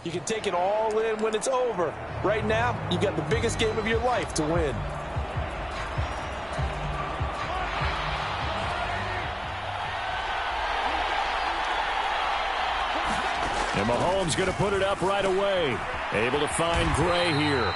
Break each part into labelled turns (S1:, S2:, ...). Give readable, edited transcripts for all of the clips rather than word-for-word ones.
S1: You can take it all in when it's over. Right now, you got the biggest game of your life to win.
S2: And Mahomes going to put it up right away. Able to find Gray here.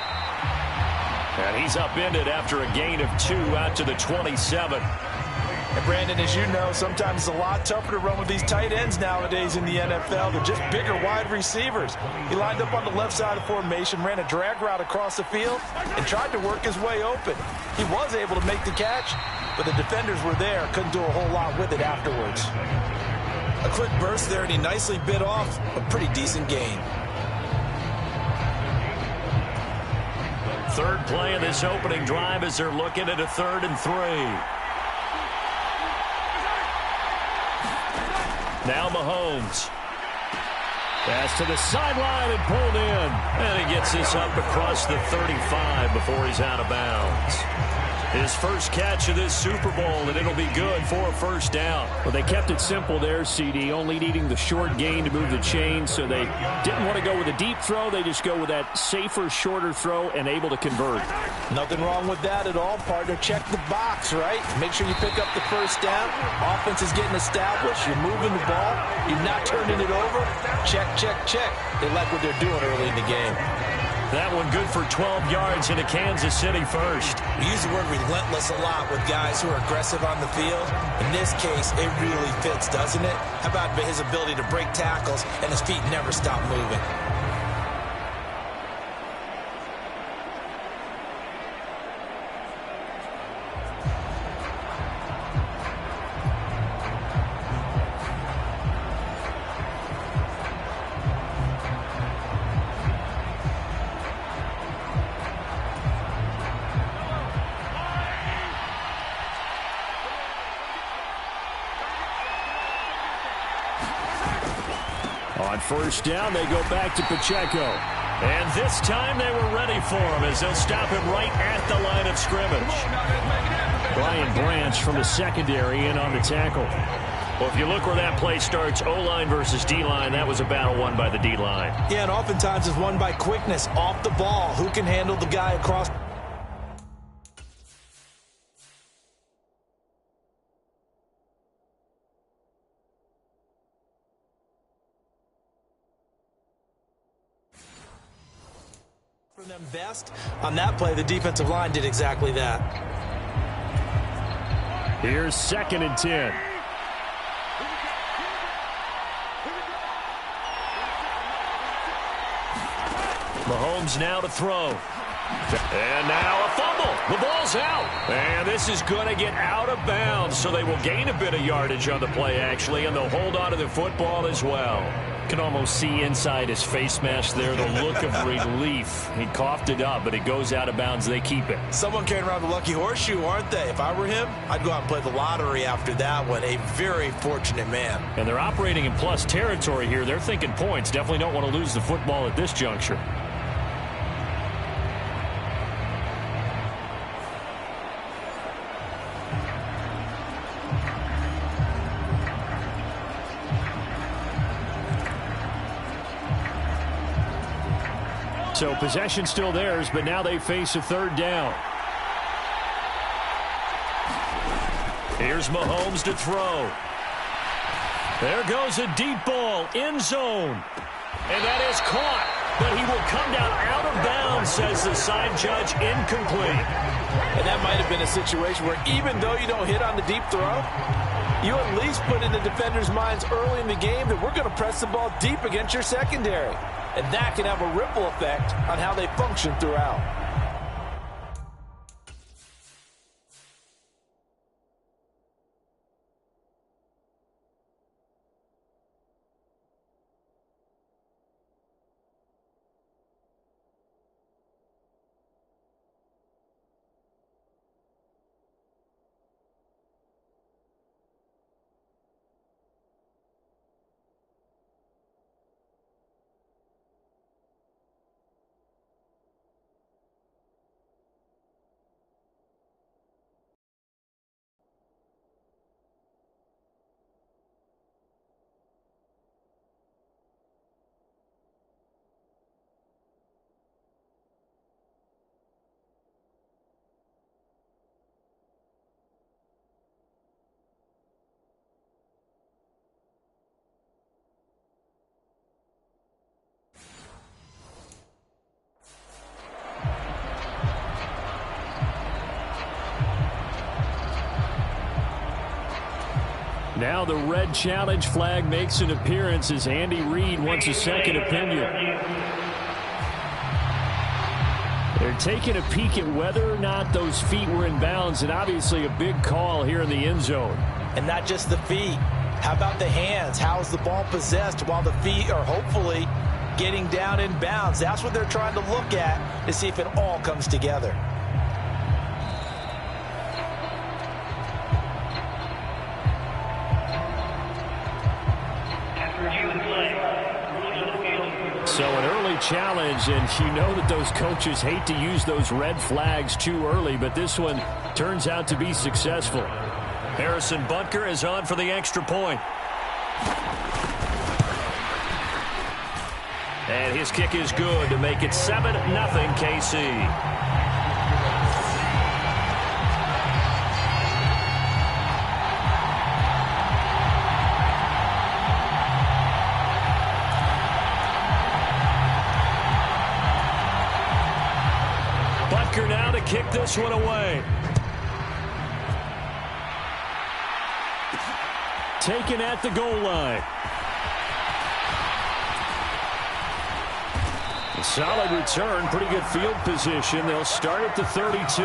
S2: And he's upended after a gain of 2 out to the 27.
S1: And Brandon, as you know, sometimes it's a lot tougher to run with these tight ends nowadays in the NFL. They're just bigger wide receivers. He lined up on the left side of formation, ran a drag route across the field, and tried to work his way open. He was able to make the catch, but the defenders were there, couldn't do a whole lot with it afterwards. A quick burst there, and he nicely bit off a pretty decent gain.
S2: Third play of this opening drive as they're looking at a 3rd and 3. Now Mahomes. Pass to the sideline and pulled in. And he gets this up across the 35 before he's out of bounds. His first catch of this Super Bowl, and it'll be good for a first down.
S3: Well, they kept it simple there, CD, only needing the short gain to move the chain, so they didn't want to go with a deep throw. They just go with that safer, shorter throw and able to convert.
S1: Nothing wrong with that at all, partner. Check the box, right? Make sure you pick up the first down. Offense is getting established. You're moving the ball. You're not turning it over. Check, check, check. They like what they're doing early in the game.
S2: That one good for 12 yards into Kansas City first.
S1: We use the word relentless a lot with guys who are aggressive on the field. In this case, it really fits, doesn't it? How about his ability to break tackles and his feet never stop moving?
S3: On first down, they go back to Pacheco.
S2: And this time they were ready for him as they'll stop him right at the line of scrimmage.
S3: Brian Branch from the secondary in on the tackle.
S2: Well, if you look where that play starts, O-line versus D-line, that was a battle won by the D-line.
S1: Yeah, and oftentimes it's won by quickness off the ball. Who can handle the guy across? For them best. On that play, the defensive line did exactly that.
S3: Here's 2nd and 10.
S2: Mahomes now to throw. And now a fumble. The ball's out. And this is going to get out of bounds, so they will gain a bit of yardage on the play, actually, and they'll hold on to the football as well.
S3: Can almost see inside his face mask there the look of relief. He coughed it up, but it goes out of bounds. They keep it.
S1: Someone carrying around the lucky horseshoe, aren't they? If I were him, I'd go out and play the lottery after that one. A very fortunate man.
S3: And they're operating in plus territory here. They're thinking points. Definitely don't want to lose the football at this juncture. So possession still theirs, but now they face a 3rd down.
S2: Here's Mahomes to throw. There goes a deep ball, end zone. And that is caught, but he will come down out of bounds, says the side judge, incomplete.
S1: And that might have been a situation where even though you don't hit on the deep throw, you at least put in the defenders' minds early in the game that we're going to press the ball deep against your secondary. And that can have a ripple effect on how they function throughout.
S3: now the red challenge flag makes an appearance as Andy Reid wants a second opinion. They're taking a peek at whether or not those feet were in bounds, and obviously a big call here in the end zone.
S1: And not just the feet. How about the hands? How is the ball possessed while the feet are hopefully getting down in bounds? That's what they're trying to look at to see if it all comes together.
S3: So an early challenge, and you know that those coaches hate to use those red flags too early, but this one turns out to be successful.
S2: Harrison Butker is on for the extra point. And his kick is good to make it 7-0 KC. Butker now to kick this one away.
S3: Taken at the goal line. A solid return, pretty good field position. They'll start at the 32.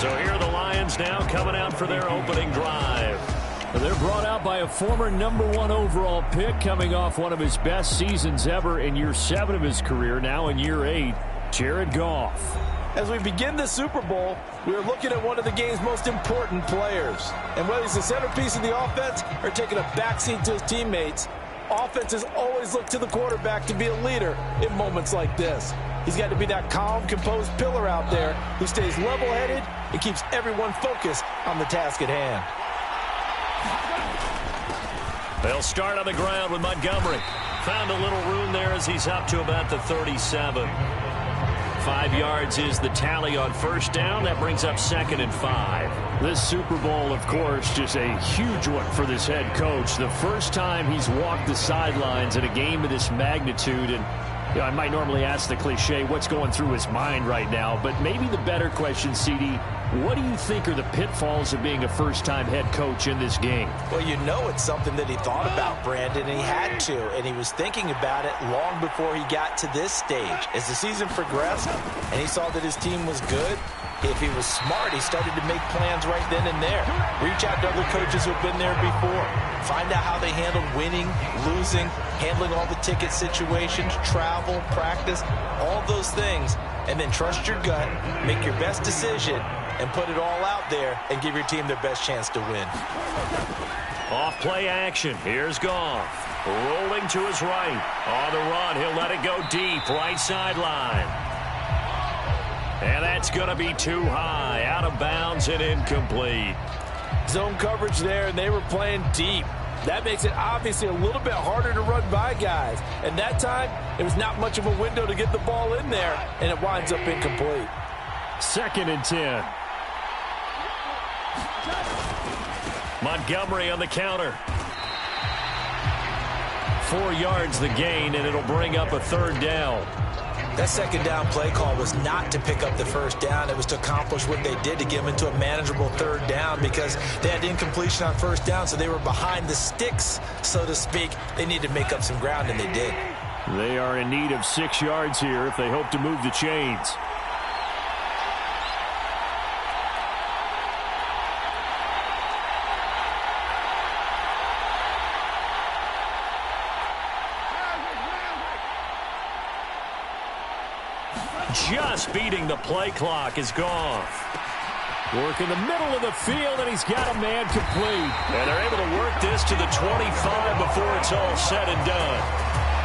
S2: So here are the Lions now coming out for their opening drive.
S3: They're brought out by a former #1 overall pick, coming off one of his best seasons ever in year 7 of his career, now in year 8, Jared Goff.
S1: As we begin the Super Bowl, we are looking at one of the game's most important players. And whether he's the centerpiece of the offense or taking a backseat to his teammates, offenses always look to the quarterback to be a leader in moments like this. He's got to be that calm, composed pillar out there who stays level-headed and keeps everyone focused on the task at hand.
S2: They'll start on the ground with Montgomery. Found a little room there as he's up to about the 37. 5 yards is the tally on first down. That brings up 2nd and 5.
S3: This Super Bowl, of course, just a huge one for this head coach. The first time he's walked the sidelines in a game of this magnitude. And you know, I might normally ask the cliche, what's going through his mind right now? But maybe the better question, CD, what do you think are the pitfalls of being a first-time head coach in this game?
S1: Well, you know it's something that he thought about, Brandon, and he had to. And he was thinking about it long before he got to this stage. As the season progressed and he saw that his team was good, if he was smart, he started to make plans right then and there. Reach out to other coaches who have been there before. Find out how they handled winning, losing, handling all the ticket situations, travel, practice, all those things. And then trust your gut, make your best decision, and put it all out there and give your team their best chance to win.
S2: Off play action. Here's Goff. Rolling to his right. On the run, he'll let it go deep. Right sideline. And that's going to be too high. Out of bounds and incomplete.
S1: Zone coverage there, and they were playing deep. That makes it obviously a little bit harder to run by guys. And that time, there was not much of a window to get the ball in there, and it winds up incomplete.
S3: 2nd and 10.
S2: Montgomery on the counter. 4 yards the gain, and it'll bring up a 3rd down.
S1: That 2nd down play call was not to pick up the 1st down. It was to accomplish what they did, to get them into a manageable 3rd down, because they had incompletion on 1st down, so they were behind the sticks, so to speak. They needed to make up some ground, and they did.
S3: They are in need of 6 yards here if they hope to move the chains.
S2: Just beating the play clock is Goff.
S3: Work in the middle of the field, and he's got a man complete.
S2: And they're able to work this to the 25 before it's all said and done.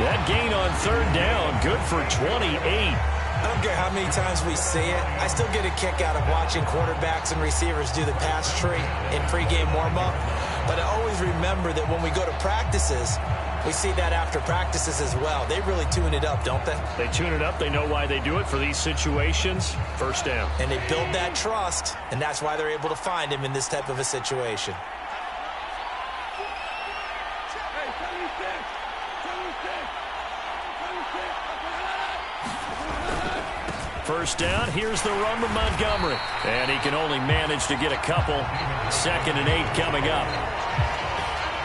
S2: That gain on 3rd down, good for 28.
S1: I don't care how many times we see it. I still get a kick out of watching quarterbacks and receivers do the pass tree in pregame warm-up. But I always remember that when we go to practices, we see that after practices as well. They really tune it up, don't they?
S2: They tune it up. They know why they do it for these situations. 1st down.
S1: And they build that trust, and that's why they're able to find him in this type of a situation.
S2: First down, here's the run to Montgomery. And he can only manage to get a couple. 2nd and 8 coming up.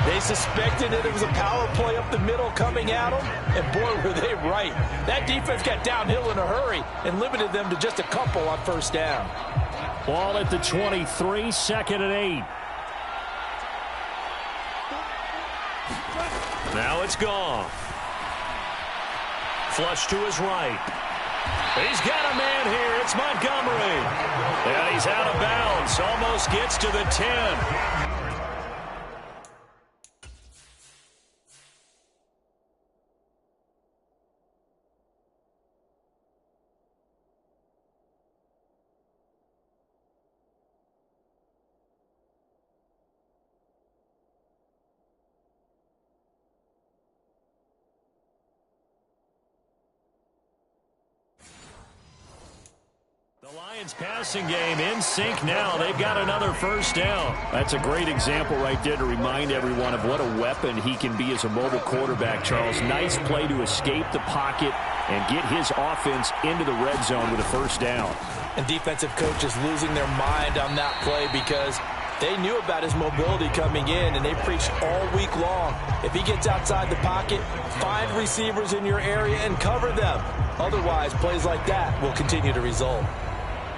S1: They suspected that it was a power play up the middle coming at them, and boy, were they right. That defense got downhill in a hurry and limited them to just a couple on first down.
S3: Ball at the 23, 2nd and 8.
S2: Now it's gone. Flush to his right. He's got a man here. It's Montgomery. And he's out of bounds. Almost gets to the 10. The Lions passing game in sync now. They've got another first down.
S3: That's a great example right there to remind everyone of what a weapon he can be as a mobile quarterback, Charles. Nice play to escape the pocket and get his offense into the red zone with a first down.
S1: And defensive coaches losing their mind on that play because they knew about his mobility coming in, and they preached all week long. If he gets outside the pocket, find receivers in your area and cover them. Otherwise, plays like that will continue to result.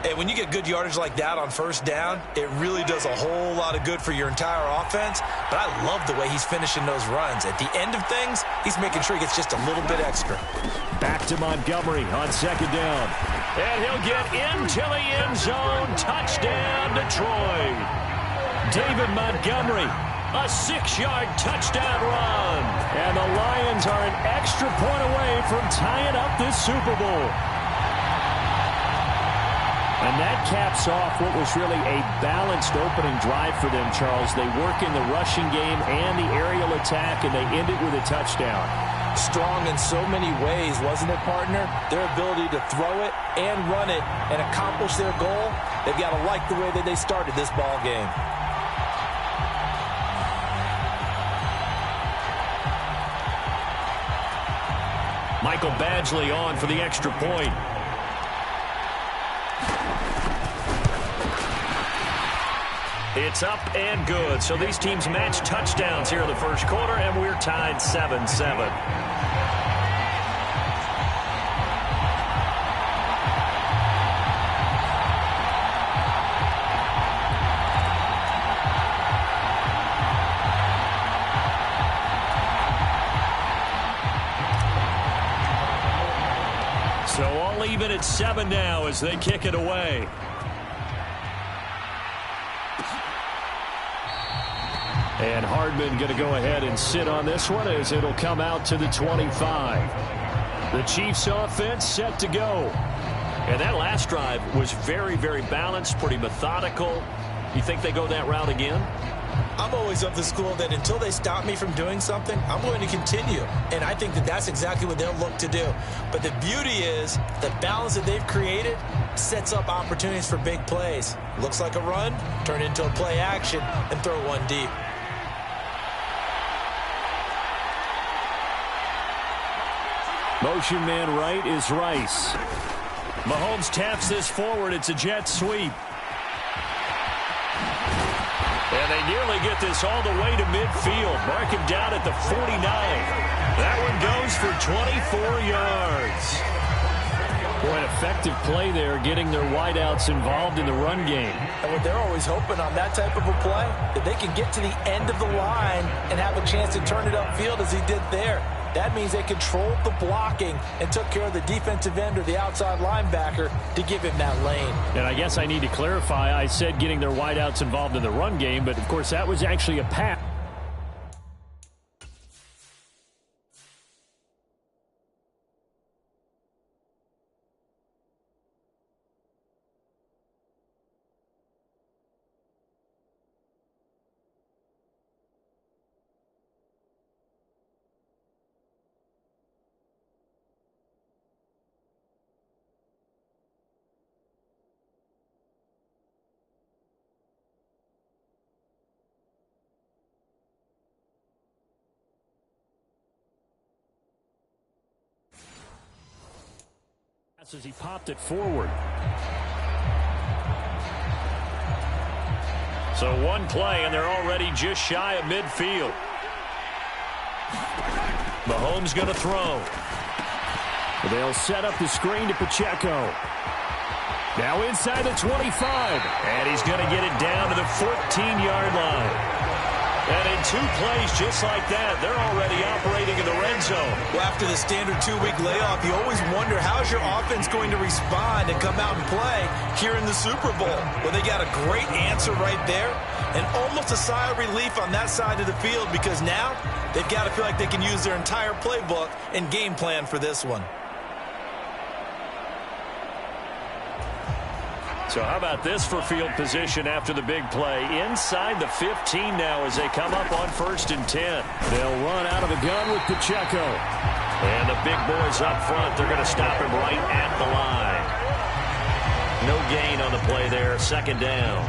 S1: And when you get good yardage like that on first down, it really does a whole lot of good for your entire offense. But I love the way he's finishing those runs. At the end of things, he's making sure he gets just a little bit extra.
S3: Back to Montgomery on 2nd down.
S2: And he'll get into the end zone. Touchdown, Detroit. David Montgomery, a 6-yard touchdown run.
S3: And the Lions are an extra point away from tying up this Super Bowl. And that caps off what was really a balanced opening drive for them, Charles. They work in the rushing game and the aerial attack, and they end it with a touchdown.
S1: Strong in so many ways, wasn't it, partner? Their ability to throw it and run it and accomplish their goal, they've got to like the way that they started this ball game.
S2: Michael Badgley on for the extra point. It's up and good. So these teams match touchdowns here in the first quarter, and we're tied 7-7. So all even at 7 now as they kick it away.
S3: And Hardman going to go ahead and sit on this one as it'll come out to the 25. The Chiefs offense set to go.
S2: And that last drive was very, very balanced, pretty methodical. You think they go that route again?
S1: I'm always of the school that until they stop me from doing something, I'm going to continue. And I think that that's exactly what they'll look to do. But the beauty is the balance that they've created sets up opportunities for big plays. Looks like a run, turn it into a play action, and throw one deep.
S3: Motion man right is Rice.
S2: Mahomes taps this forward. It's a jet sweep. And they nearly get this all the way to midfield. Mark him down at the 49. That one goes for 24 yards.
S3: Boy, an effective play there, getting their wideouts involved in the run game.
S1: And what they're always hoping on that type of a play, that they can get to the end of the line and have a chance to turn it upfield as he did there. That means they controlled the blocking and took care of the defensive end or the outside linebacker to give him that lane.
S3: And I guess I need to clarify, I said getting their wideouts involved in the run game, but of course that was actually a pass. As he popped it forward.
S2: So one play, and they're already just shy of midfield. Mahomes going to throw.
S3: They'll set up the screen to Pacheco. Now inside the 25.
S2: And he's going to get it down to the 14-yard line. And in 2 plays just like that, they're already operating in the red zone.
S1: Well, after the standard 2-week layoff, you always wonder how's your offense going to respond and come out and play here in the Super Bowl. Well, they got a great answer right there and almost a sigh of relief on that side of the field because now they've got to feel like they can use their entire playbook and game plan for this one.
S2: So how about this for field position after the big play? Inside the 15 now as they come up on 1st and 10.
S3: They'll run out of the gun with Pacheco.
S2: And the big boys up front, they're going to stop him right at the line. No gain on the play there, 2nd down.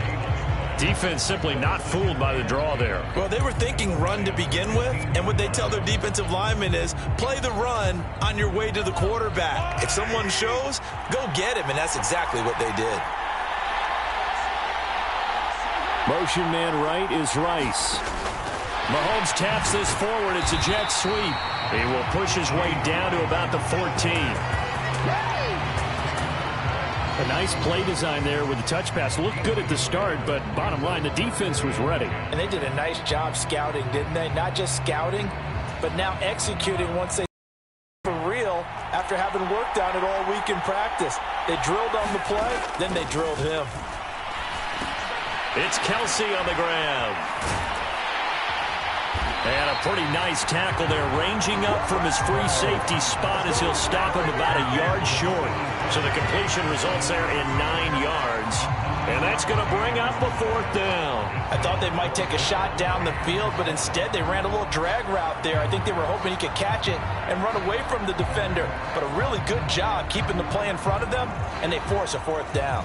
S3: Defense simply not fooled by the draw there.
S1: Well, they were thinking run to begin with, and what they tell their defensive linemen is play the run on your way to the quarterback. If someone shows, go get him, and that's exactly what they did.
S3: Motion man right is Rice.
S2: Mahomes taps this forward. It's a jet sweep. He will push his way down to about the 14.
S3: A nice play design there with the touch pass. Looked good at the start, but bottom line, the defense was ready.
S1: And they did a nice job scouting, didn't they? Not just scouting, but now executing once they for real after having worked on it all week in practice. They drilled on the play, then they drilled him.
S2: It's Kelsey on the ground. And a pretty nice tackle there, ranging up from his free safety spot as he'll stop him about a yard short. So the completion results there in 9 yards. And that's going to bring up a 4th down.
S1: I thought they might take a shot down the field, but instead they ran a little drag route there. I think they were hoping he could catch it and run away from the defender. But a really good job keeping the play in front of them, and they force a 4th down.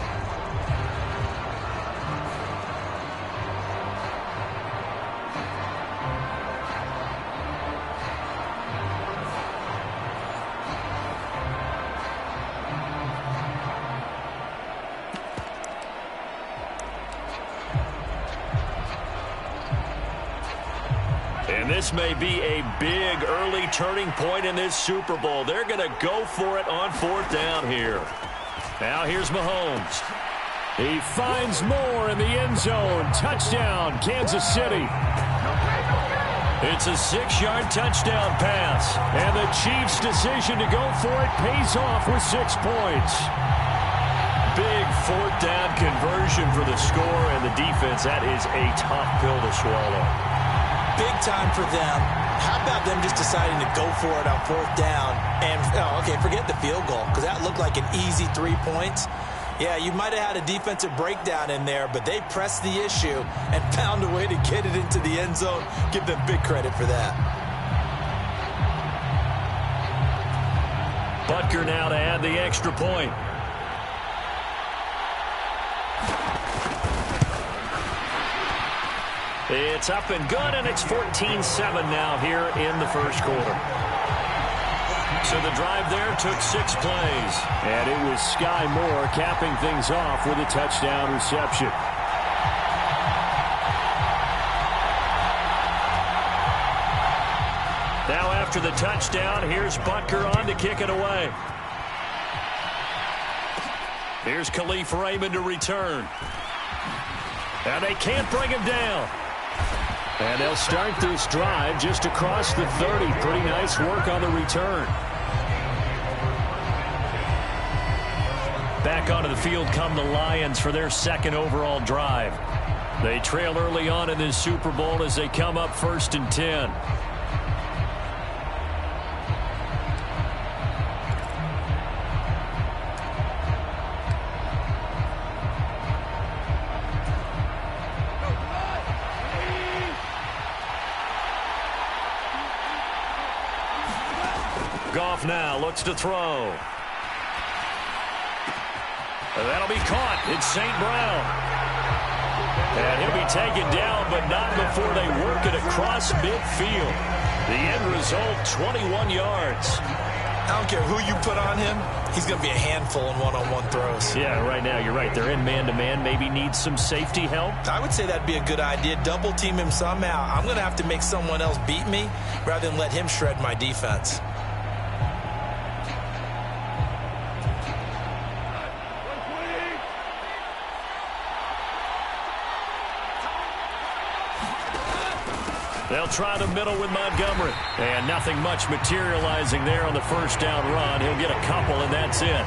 S2: This may be a big early turning point in this Super Bowl. They're going to go for it on 4th down here. Now here's Mahomes.
S3: He finds Moore in the end zone. Touchdown, Kansas City.
S2: It's a 6-yard touchdown pass.
S3: And the Chiefs' decision to go for it pays off with 6 points.
S2: Big 4th down conversion for the score, and the defense, that is a tough pill to swallow.
S1: Big time for them. How about them just deciding to go for it on 4th down and, forget the field goal because that looked like an easy 3 points. Yeah, you might have had a defensive breakdown in there, but they pressed the issue and found a way to get it into the end zone. Give them big credit for that.
S2: Butker now to add the extra point. It's up and good, and it's 14-7 now here in the 1st quarter. So the drive there took 6 plays.
S3: And it was Sky Moore capping things off with a touchdown reception.
S2: Now after the touchdown, here's Butker on to kick it away. Here's Khalif Raymond to return. And they can't bring him down.
S3: And they'll start this drive just across the 30. Pretty nice work on the return.
S2: Back onto the field come the Lions for their 2nd overall drive. They trail early on in this Super Bowl as they come up 1st and 10. Goff now looks to throw. That'll be caught. It's St. Brown. And he'll be taken down, but not before they work it across midfield. The end result, 21 yards.
S1: I don't care who you put on him, he's going to be a handful in one-on-one throws.
S3: Yeah, right now you're right. They're in man-to-man, maybe needs some safety help.
S1: I would say that'd be a good idea. Double team him somehow. I'm going to have to make someone else beat me rather than let him shred my defense.
S2: They'll try the middle with Montgomery. And nothing much materializing there on the first down run. He'll get a couple, and that's it.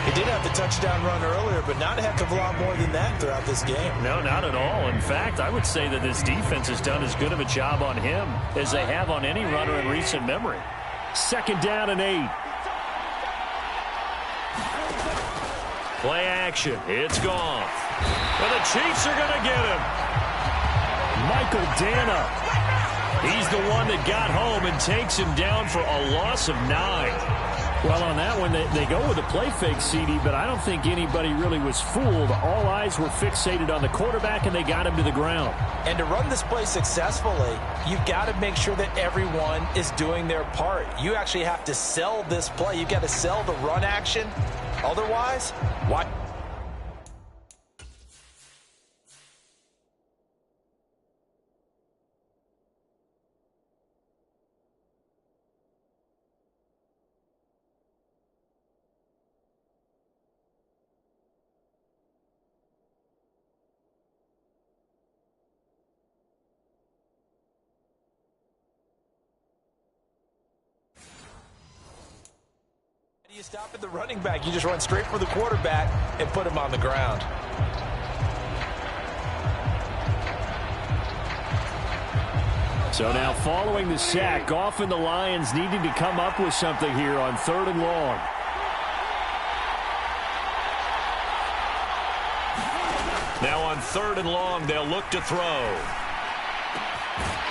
S1: He did have the touchdown run earlier, but not a heck of a lot more than that throughout this game.
S2: No, not at all. In fact, I would say that this defense has done as good of a job on him as they have on any runner in recent memory.
S3: 2nd down and 8.
S2: Play action. It's gone. And the Chiefs are going to get him.
S3: Michael Dana.
S2: He's the one that got home and takes him down for a loss of 9.
S3: Well, on that one, they go with a play fake, CD, but I don't think anybody really was fooled. All eyes were fixated on the quarterback, and they got him to the ground.
S1: And to run this play successfully, you've got to make sure that everyone is doing their part. You actually have to sell this play. You've got to sell the run action. Otherwise, why? You stop at the running back. You just run straight for the quarterback and put him on the ground.
S3: So now following the sack, often the Lions needing to come up with something here on 3rd and long.
S2: Now on 3rd and long, they'll look to throw.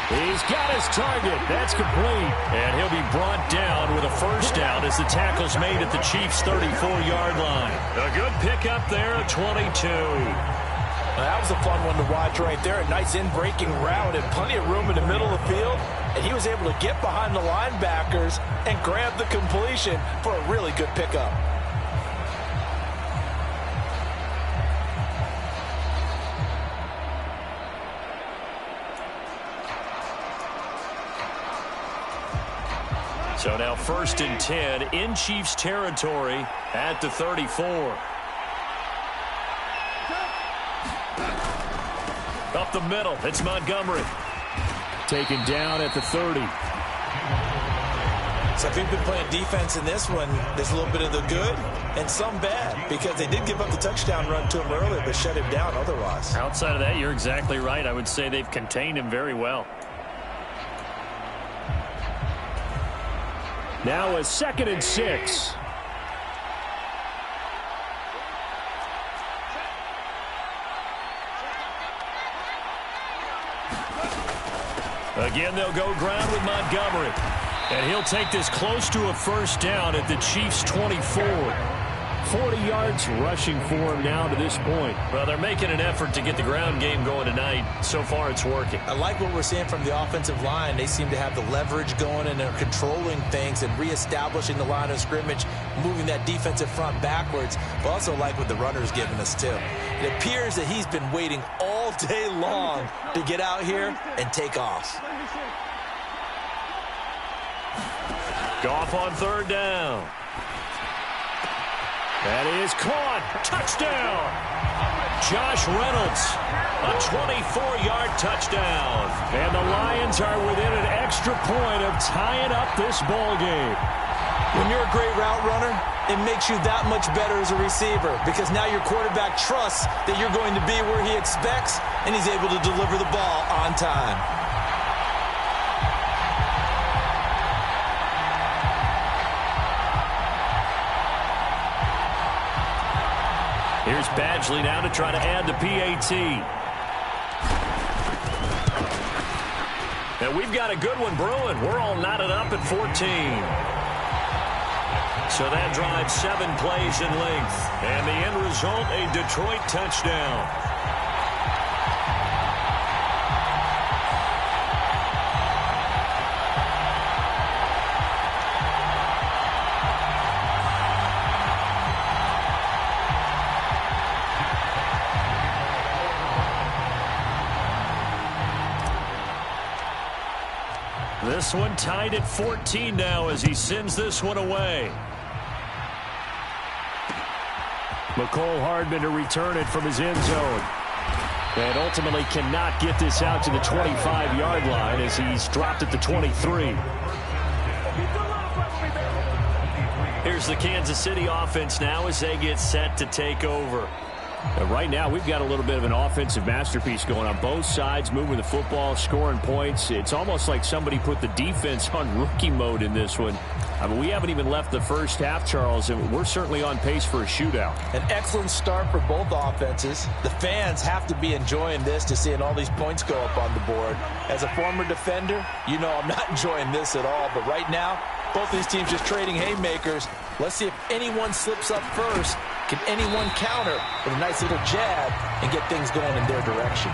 S3: He's got his target. That's complete.
S2: And he'll be brought down with a first down as the tackle's made at the Chiefs' 34-yard line. A good pickup there at 22.
S1: Well, that was a fun one to watch right there. A nice in-breaking route and plenty of room in the middle of the field. And he was able to get behind the linebackers and grab the completion for a really good pickup.
S2: So now 1st and 10 in Chiefs territory at the 34. Up the middle, it's Montgomery.
S3: Taken down at the 30.
S1: So if you've been playing defense in this one, there's a little bit of the good and some bad, because they did give up the touchdown run to him earlier, but shut him down otherwise.
S2: Outside of that, you're exactly right. I would say they've contained him very well.
S3: Now a 2nd and 6.
S2: Again, they'll go ground with Montgomery. And he'll take this close to a first down at the Chiefs' 24.
S3: 40 yards rushing for him now to this point.
S2: Well, they're making an effort to get the ground game going tonight. So far, it's working.
S1: I like what we're seeing from the offensive line. They seem to have the leverage going, and they're controlling things and reestablishing the line of scrimmage, moving that defensive front backwards, but also like what the runner's giving us, too. It appears that he's been waiting all day long to get out here and take off.
S2: Goff on 3rd down.
S3: That is caught. Touchdown.
S2: Josh Reynolds, a 24-yard touchdown.
S3: And the Lions are within an extra point of tying up this ball game.
S1: When you're a great route runner, it makes you that much better as a receiver, because now your quarterback trusts that you're going to be where he expects, and he's able to deliver the ball on time.
S2: Here's Badgley now to try to add the PAT. And we've got a good one brewing. We're all knotted up at 14. So that drives 7 plays in length. And the end result, a Detroit touchdown. This one tied at 14 now as he sends this one away.
S3: McCole Hardman to return it from his end zone. And ultimately cannot get this out to the 25-yard line as he's dropped at the 23.
S2: Here's the Kansas City offense now as they get set to take over.
S3: Right now, we've got a little bit of an offensive masterpiece going on both sides, moving the football, scoring points. It's almost like somebody put the defense on rookie mode in this one. I mean, we haven't even left the first half, Charles, and we're certainly on pace for a shootout.
S1: An excellent start for both offenses. The fans have to be enjoying this to seeing all these points go up on the board. As a former defender, you know I'm not enjoying this at all, but right now, both these teams just trading haymakers. Let's see if anyone slips up first. Can anyone counter with a nice little jab and get things going in their direction?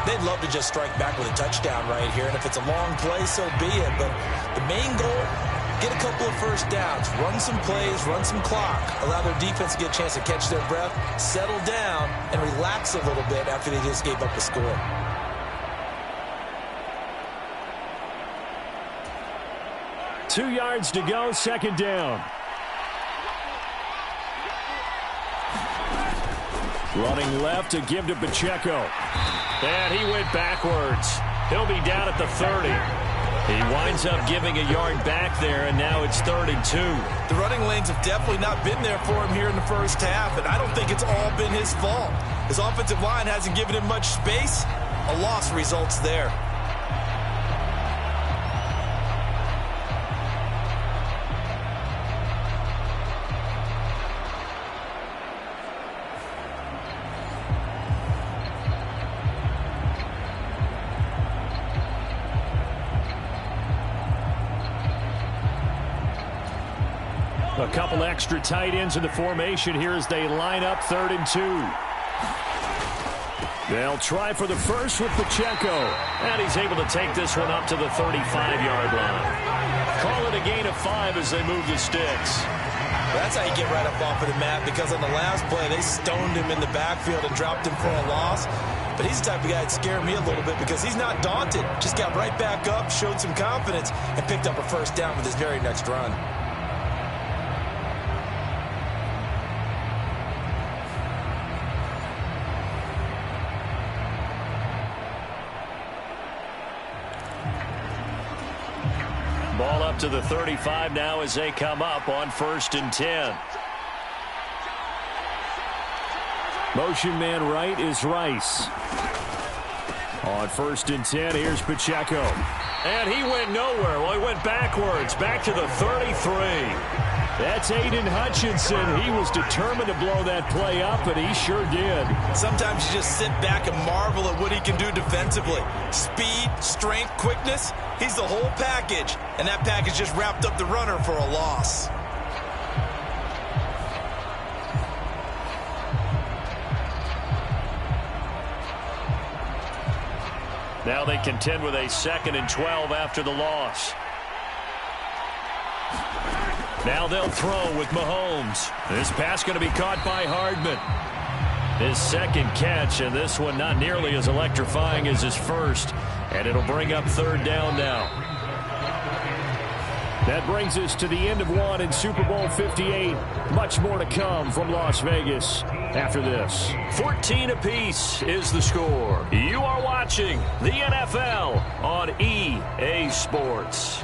S1: They'd love to just strike back with a touchdown right here, and if it's a long play, so be it. But the main goal, get a couple of first downs, run some plays, run some clock, allow their defense to get a chance to catch their breath, settle down, and relax a little bit after they just gave up a score.
S3: Two yards to go, second down. Running left to give to Pacheco.
S2: And he went backwards. He'll be down at the 30. He winds up giving a yard back there, and now it's 3rd and 2.
S1: The running lanes have definitely not been there for him here in the first half, and I don't think it's all been his fault. His offensive line hasn't given him much space. A loss results there.
S3: A couple extra tight ends in the formation here as they line up 3rd and 2. They'll try for the first with Pacheco.
S2: And he's able to take this one up to the 35-yard line. Call it a gain of 5 as they move the sticks.
S1: That's how you get right up off of the mat, because on the last play, they stoned him in the backfield and dropped him for a loss. But he's the type of guy that scared me a little bit because he's not daunted. Just got right back up, showed some confidence, and picked up a first down with his very next run.
S2: Ball up to the 35 now as they come up on 1st and 10.
S3: Motion man right is Rice. On 1st and 10, here's Pacheco.
S2: And he went nowhere. Well, he went backwards, back to the 33.
S3: That's Aiden Hutchinson. He was determined to blow that play up, and he sure did.
S1: Sometimes you just sit back and marvel at what he can do defensively. Speed, strength, quickness, he's the whole package. And that package just wrapped up the runner for a loss.
S2: Now they contend with a 2nd and 12 after the loss. Now they'll throw with Mahomes. This pass going to be caught by Hardman. His second catch, and this one not nearly as electrifying as his first. And it'll bring up 3rd down now.
S3: That brings us to the end of one in Super Bowl 58. Much more to come from Las Vegas after this.
S2: 14 apiece is the score. You are watching the NFL on EA Sports.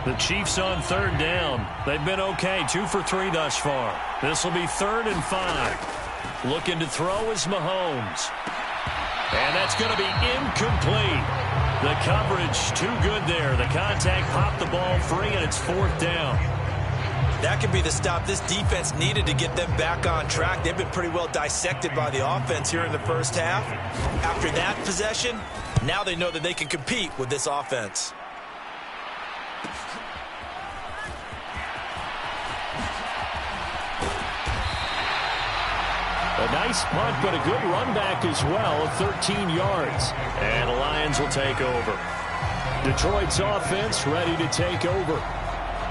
S2: The Chiefs on third down. They've been okay, 2 for 3 thus far. This will be 3rd and 5. Looking to throw is Mahomes. And that's going to be incomplete. The coverage too good there. The contact popped the ball free, and it's 4th down.
S1: That could be the stop this defense needed to get them back on track. They've been pretty well dissected by the offense here in the first half. After that possession, now they know that they can compete with this offense.
S3: A nice punt, but a good run back as well of 13 yards.
S2: And the Lions will take over.
S3: Detroit's offense ready to take over.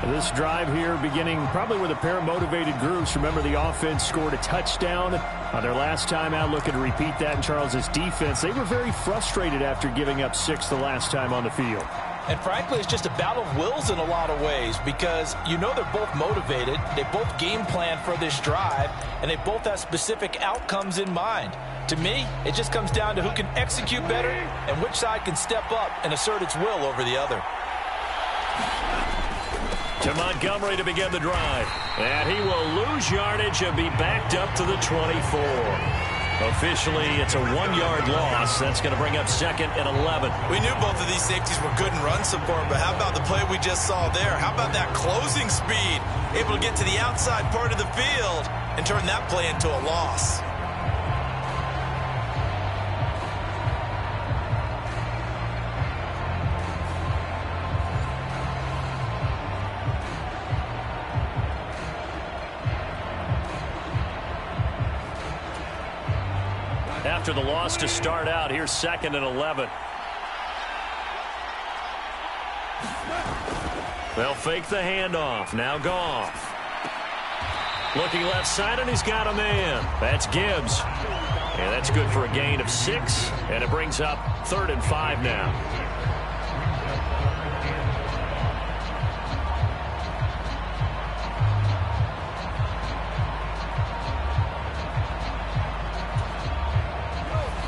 S3: This drive here beginning probably with a pair of motivated groups. Remember, the offense scored a touchdown on their last time out. Looking to repeat that in Charles's defense. They were very frustrated after giving up 6 the last time on the field.
S1: And frankly, it's just a battle of wills in a lot of ways because you know they're both motivated. They both game plan for this drive, and they both have specific outcomes in mind. To me, it just comes down to who can execute better and which side can step up and assert its will over the other.
S2: To Montgomery to begin the drive. And he will lose yardage and be backed up to the 24. Officially, it's a 1-yard loss. That's going to bring up 2nd and 11.
S1: We knew both of these safeties were good in run support, but how about the play we just saw there? How about that closing speed? Able to get to the outside part of the field and turn that play into a loss.
S2: After the loss to start out, here's 2nd and 11. They'll fake the handoff. Now Goff. Looking left side, and he's got a man. That's Gibbs. And that's good for a gain of 6, and it brings up 3rd and 5 now.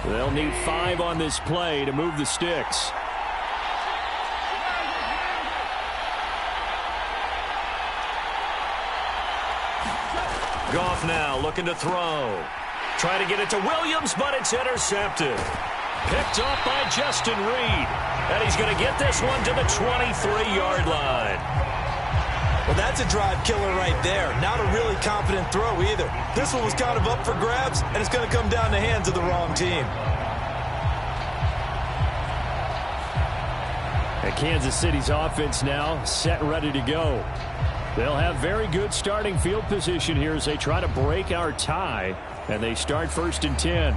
S3: They'll need 5 on this play to move the sticks.
S2: Goff now looking to throw. Try to get it to Williams, but it's intercepted. Picked off by Justin Reed. And he's going to get this one to the 23-yard line.
S1: Well, that's a drive killer right there. Not a really confident throw either. This one was kind of up for grabs, and it's going to come down the hands of the wrong team.
S3: And Kansas City's offense now set and ready to go. They'll have very good starting field position here as they try to break our tie, and they start 1st and 10.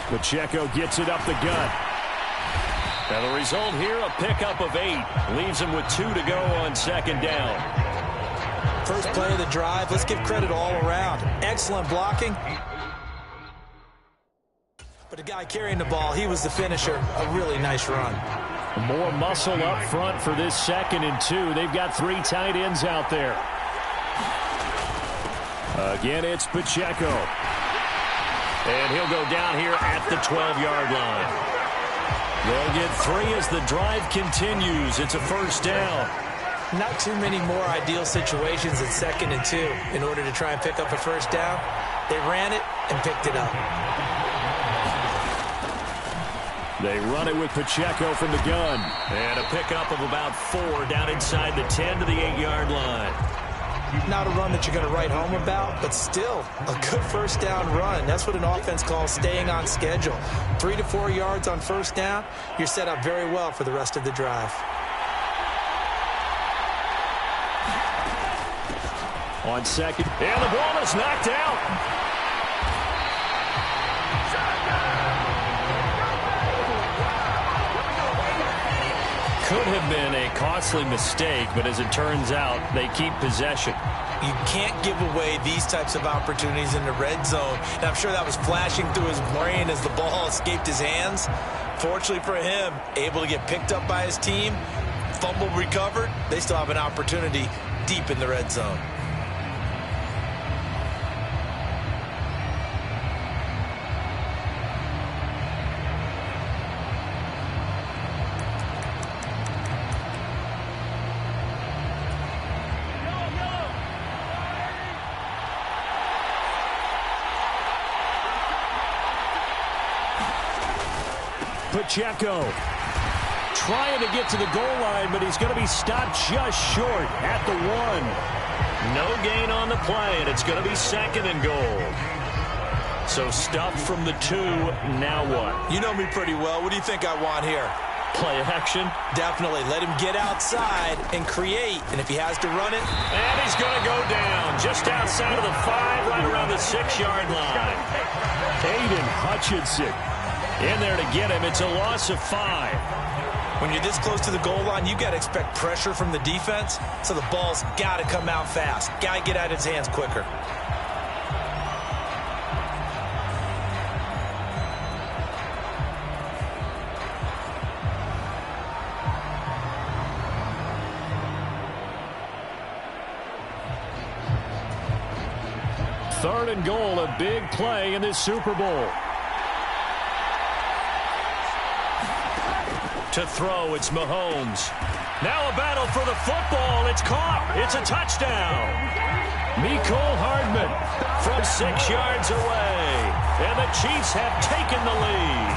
S3: Pacheco gets it up the gut.
S2: And the result here, a pickup of 8. Leaves him with 2 to go on 2nd down.
S1: First play of the drive. Let's give credit all around. Excellent blocking. But the guy carrying the ball, he was the finisher. A really nice run.
S3: More muscle up front for this 2nd and 2. They've got 3 tight ends out there. Again, it's Pacheco.
S2: And he'll go down here at the 12-yard line. They'll get 3 as the drive continues. It's a 1st down.
S1: Not too many more ideal situations at 2nd and 2 in order to try and pick up a 1st down. They ran it and picked it up.
S3: They run it with Pacheco from the gun.
S2: And a pickup of about 4 down inside the 10 to the 8-yard line.
S1: Not a run that you're going to write home about, but still a good 1st down run. That's what an offense calls staying on schedule. 3 to 4 yards on 1st down, you're set up very well for the rest of the drive.
S3: On 2nd.
S2: And the ball is knocked out. Could have been a costly mistake, but as it turns out, they keep possession.
S1: You can't give away these types of opportunities in the red zone. And I'm sure that was flashing through his brain as the ball escaped his hands. Fortunately for him, able to get picked up by his team. fumble recovered, they still have an opportunity deep in the red zone.
S3: Pacheco trying to get to the goal line, but he's going to be stopped just short at the 1.
S2: No gain on the play, and it's going to be 2nd and goal. So stuffed from the 2. Now what?
S1: You know me pretty well. What do you think I want here?
S2: Play action?
S1: Definitely. Let him get outside and create. And if he has to run it.
S2: And he's going to go down just outside of the 5, right around the 6-yard line.
S3: Aiden Hutchinson in there to get him. It's a loss of 5.
S1: When you're this close to the goal line, you got to expect pressure from the defense. So the ball's got to come out fast. Got to get out of his hands quicker.
S3: Third and goal, a big play in this Super Bowl.
S2: To throw, it's Mahomes. Now a battle for the football. It's caught. It's a touchdown.
S3: Mecole Hardman
S2: from 6 yards away. And the Chiefs have taken the lead.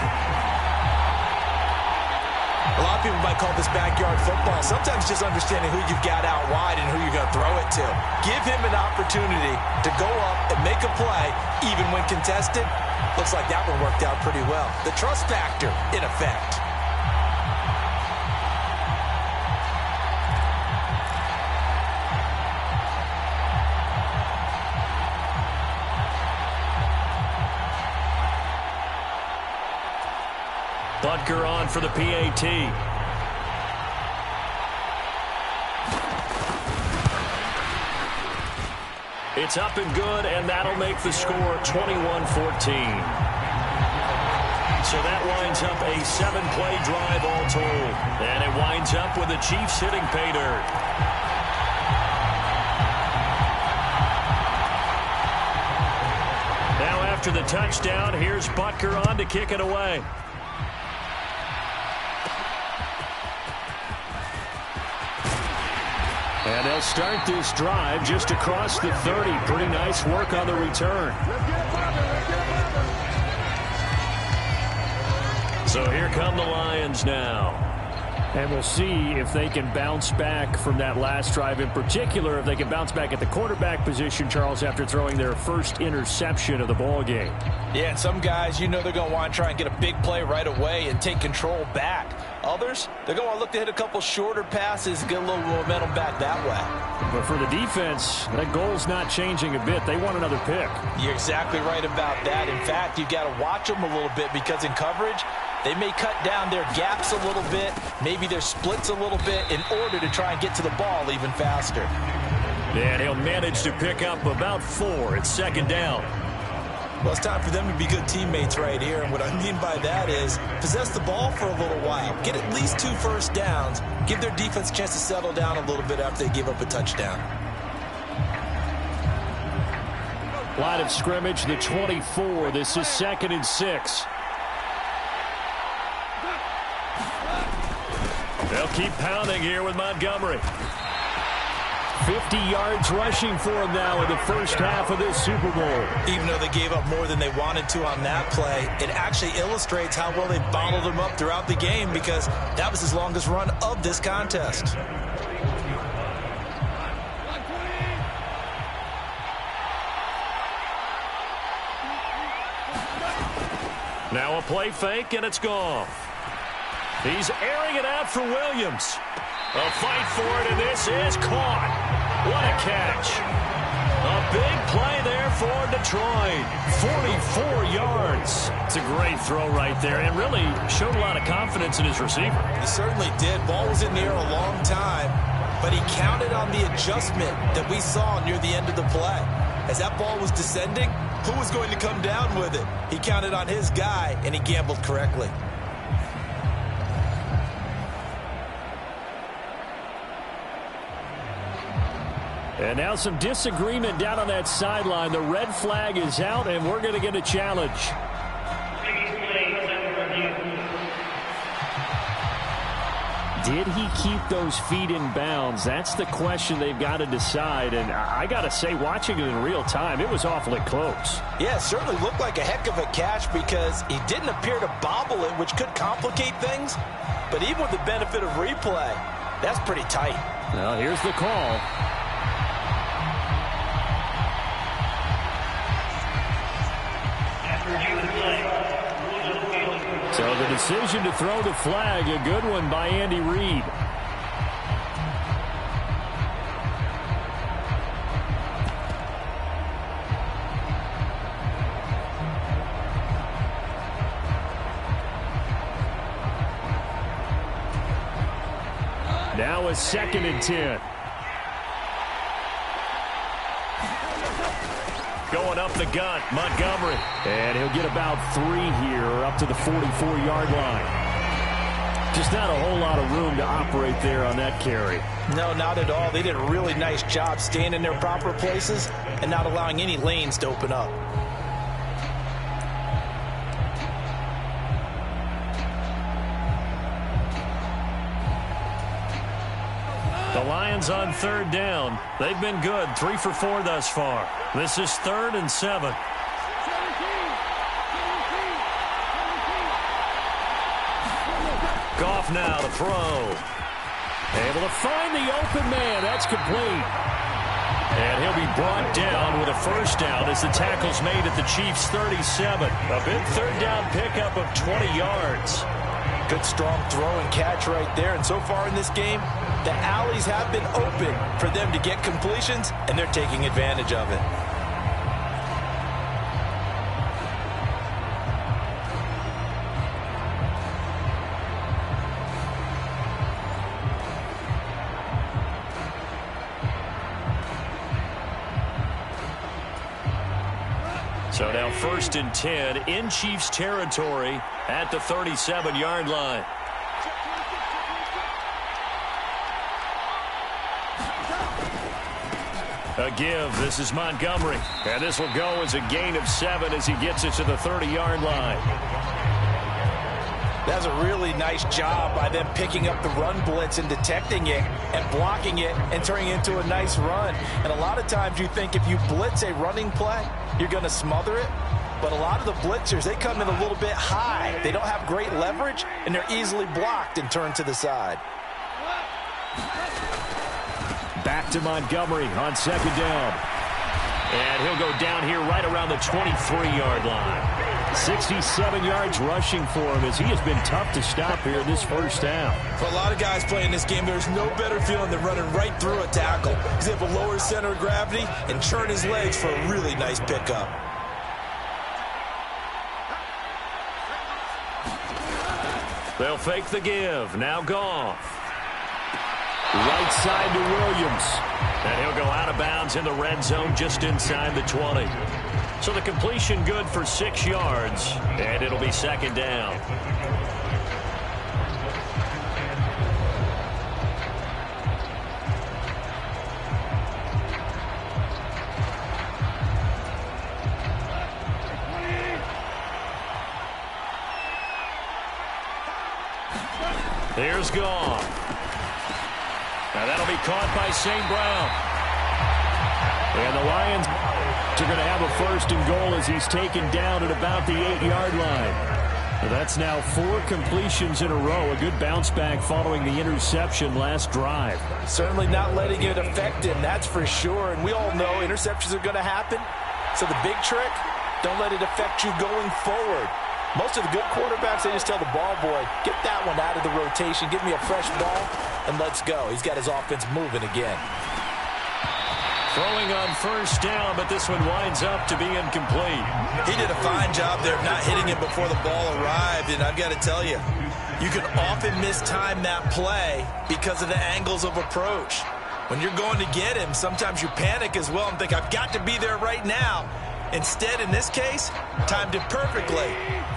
S1: A lot of people might call this backyard football. Sometimes just understanding who you've got out wide and who you're going to throw it to. Give him an opportunity to go up and make a play, even when contested. Looks like that one worked out pretty well. The trust factor in effect.
S2: Butker on for the PAT. It's up and good, and that'll make the score 21-14. So that winds up a 7-play drive all told. And it winds up with the Chiefs hitting pay dirt. Now after the touchdown, here's Butker on to kick it away.
S3: And they'll start this drive just across the 30. Pretty nice work on the return.
S2: So here come the Lions now.
S3: And we'll see if they can bounce back from that last drive. In particular, if they can bounce back at the quarterback position, Charles, after throwing their first interception of the ball game.
S1: Yeah, and some guys, you know they're going to want to try and get a big play right away and take control back. Others, they're going to want to look to hit a couple shorter passes, get a little momentum back that way.
S3: But for the defense, that goal's not changing a bit. They want another pick.
S1: You're exactly right about that. In fact, you've got to watch them a little bit because in coverage, they may cut down their gaps a little bit, maybe their splits a little bit in order to try and get to the ball even faster.
S2: And he'll manage to pick up about 4. It's 2nd down.
S1: Well, it's time for them to be good teammates right here. And what I mean by that is possess the ball for a little while. Get at least 2 first downs. Give their defense a chance to settle down a little bit after they give up a touchdown.
S3: Line of scrimmage, the 24. This is 2nd and 6.
S2: They'll keep pounding here with Montgomery.
S3: 50 yards rushing for him now in the first half of this Super Bowl.
S1: Even though they gave up more than they wanted to on that play, it actually illustrates how well they bottled him up throughout the game because that was his longest run of this contest.
S2: Now a play fake, and it's gone. He's airing it out for Williams. A fight for it, and this is caught. What a catch. A big play there for Detroit. 44 yards. It's a great throw right there, and really showed a lot of confidence in his receiver.
S1: He certainly did. Ball was in the air a long time, but he counted on the adjustment that we saw near the end of the play. As that ball was descending, who was going to come down with it? He counted on his guy, and he gambled correctly.
S3: And now some disagreement down on that sideline. The red flag is out, and we're going to get a challenge. Did he keep those feet in bounds? That's the question they've got to decide. And I got to say, watching it in real time, it was awfully close.
S1: Yeah, it certainly looked like a heck of a catch because he didn't appear to bobble it, which could complicate things. But even with the benefit of replay, that's pretty tight.
S3: Well, here's the call. So the decision to throw the flag, a good one by Andy Reid. Now a 2nd and 10. Going up the gut, Montgomery. And he'll get about 3 here, up to the 44-yard line. Just not a whole lot of room to operate there on that carry.
S1: No, not at all. They did a really nice job staying in their proper places and not allowing any lanes to open up.
S2: The Lions on 3rd down. They've been good, 3 for 4 thus far. This is 3rd and 7. Goff now to throw. Able to find the open man. That's complete. And he'll be brought down with a 1st down as the tackle's made at the Chiefs' 37. A big 3rd down pickup of 20 yards.
S1: Good strong throw and catch right there. And so far in this game, the alleys have been open for them to get completions, and they're taking advantage of it.
S2: So now 1st and 10 in Chiefs territory at the 37-yard line. A give. This is Montgomery. And this will go as a gain of 7 as he gets it to the 30-yard line.
S1: That's a really nice job by them picking up the run blitz and detecting it and blocking it and turning it into a nice run. And a lot of times you think if you blitz a running play, you're going to smother it. But a lot of the blitzers, they come in a little bit high. They don't have great leverage, and they're easily blocked and turned to the side.
S3: Back to Montgomery on 2nd down.
S2: And he'll go down here right around the 23-yard line.
S3: 67 yards rushing for him as he has been tough to stop here in this 1st down.
S1: For a lot of guys playing this game, there's no better feeling than running right through a tackle. He's able to lower his center of gravity and churn his legs for a really nice pickup.
S2: They'll fake the give. Now Goff.
S3: Right side to Williams.
S2: And he'll go out of bounds in the red zone just inside the 20. So the completion good for 6 yards, and it'll be 2nd down. Here's Goff. Now that'll be caught by St. Brown.
S3: And the Lions are going to have a 1st and goal as he's taken down at about the 8-yard line. That's now 4 completions in a row. A good bounce back following the interception last drive.
S1: Certainly not letting it affect him, that's for sure. And we all know interceptions are going to happen. So the big trick, don't let it affect you going forward. Most of the good quarterbacks, they just tell the ball boy, get that one out of the rotation, give me a fresh ball, and let's go. He's got his offense moving again.
S2: Throwing on 1st down, but this one winds up to be incomplete.
S1: He did a fine job there of not hitting it before the ball arrived, and I've got to tell you, you can often mistime that play because of the angles of approach. When you're going to get him, sometimes you panic as well and think, I've got to be there right now. Instead, in this case, timed it perfectly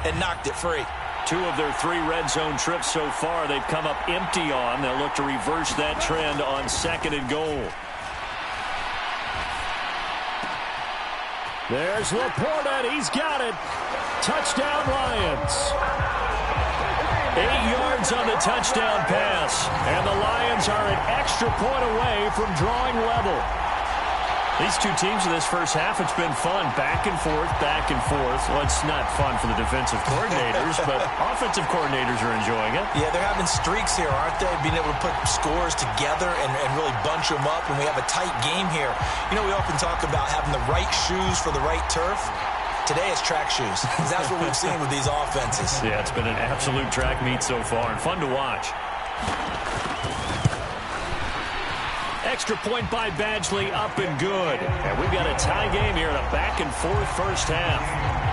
S1: and knocked it free.
S2: 2 of their 3 red zone trips so far, they've come up empty on. They'll look to reverse that trend on 2nd and goal. There's Laporta, and he's got it. Touchdown, Lions. 8 yards on the touchdown pass, and the Lions are an extra point away from drawing level. These two teams in this first half, it's been fun. Back and forth, back and forth. Well, it's not fun for the defensive coordinators, but offensive coordinators are enjoying it.
S1: Yeah, they're having streaks here, aren't they? Being able to put scores together and really bunch them up, and we have a tight game here. You know, we often talk about having the right shoes for the right turf. Today it's track shoes. That's what we've seen with these offenses.
S2: Yeah, it's been an absolute track meet so far, and fun to watch. Extra point by Badgley, up and good. And we've got a tie game here in a back-and-forth first half.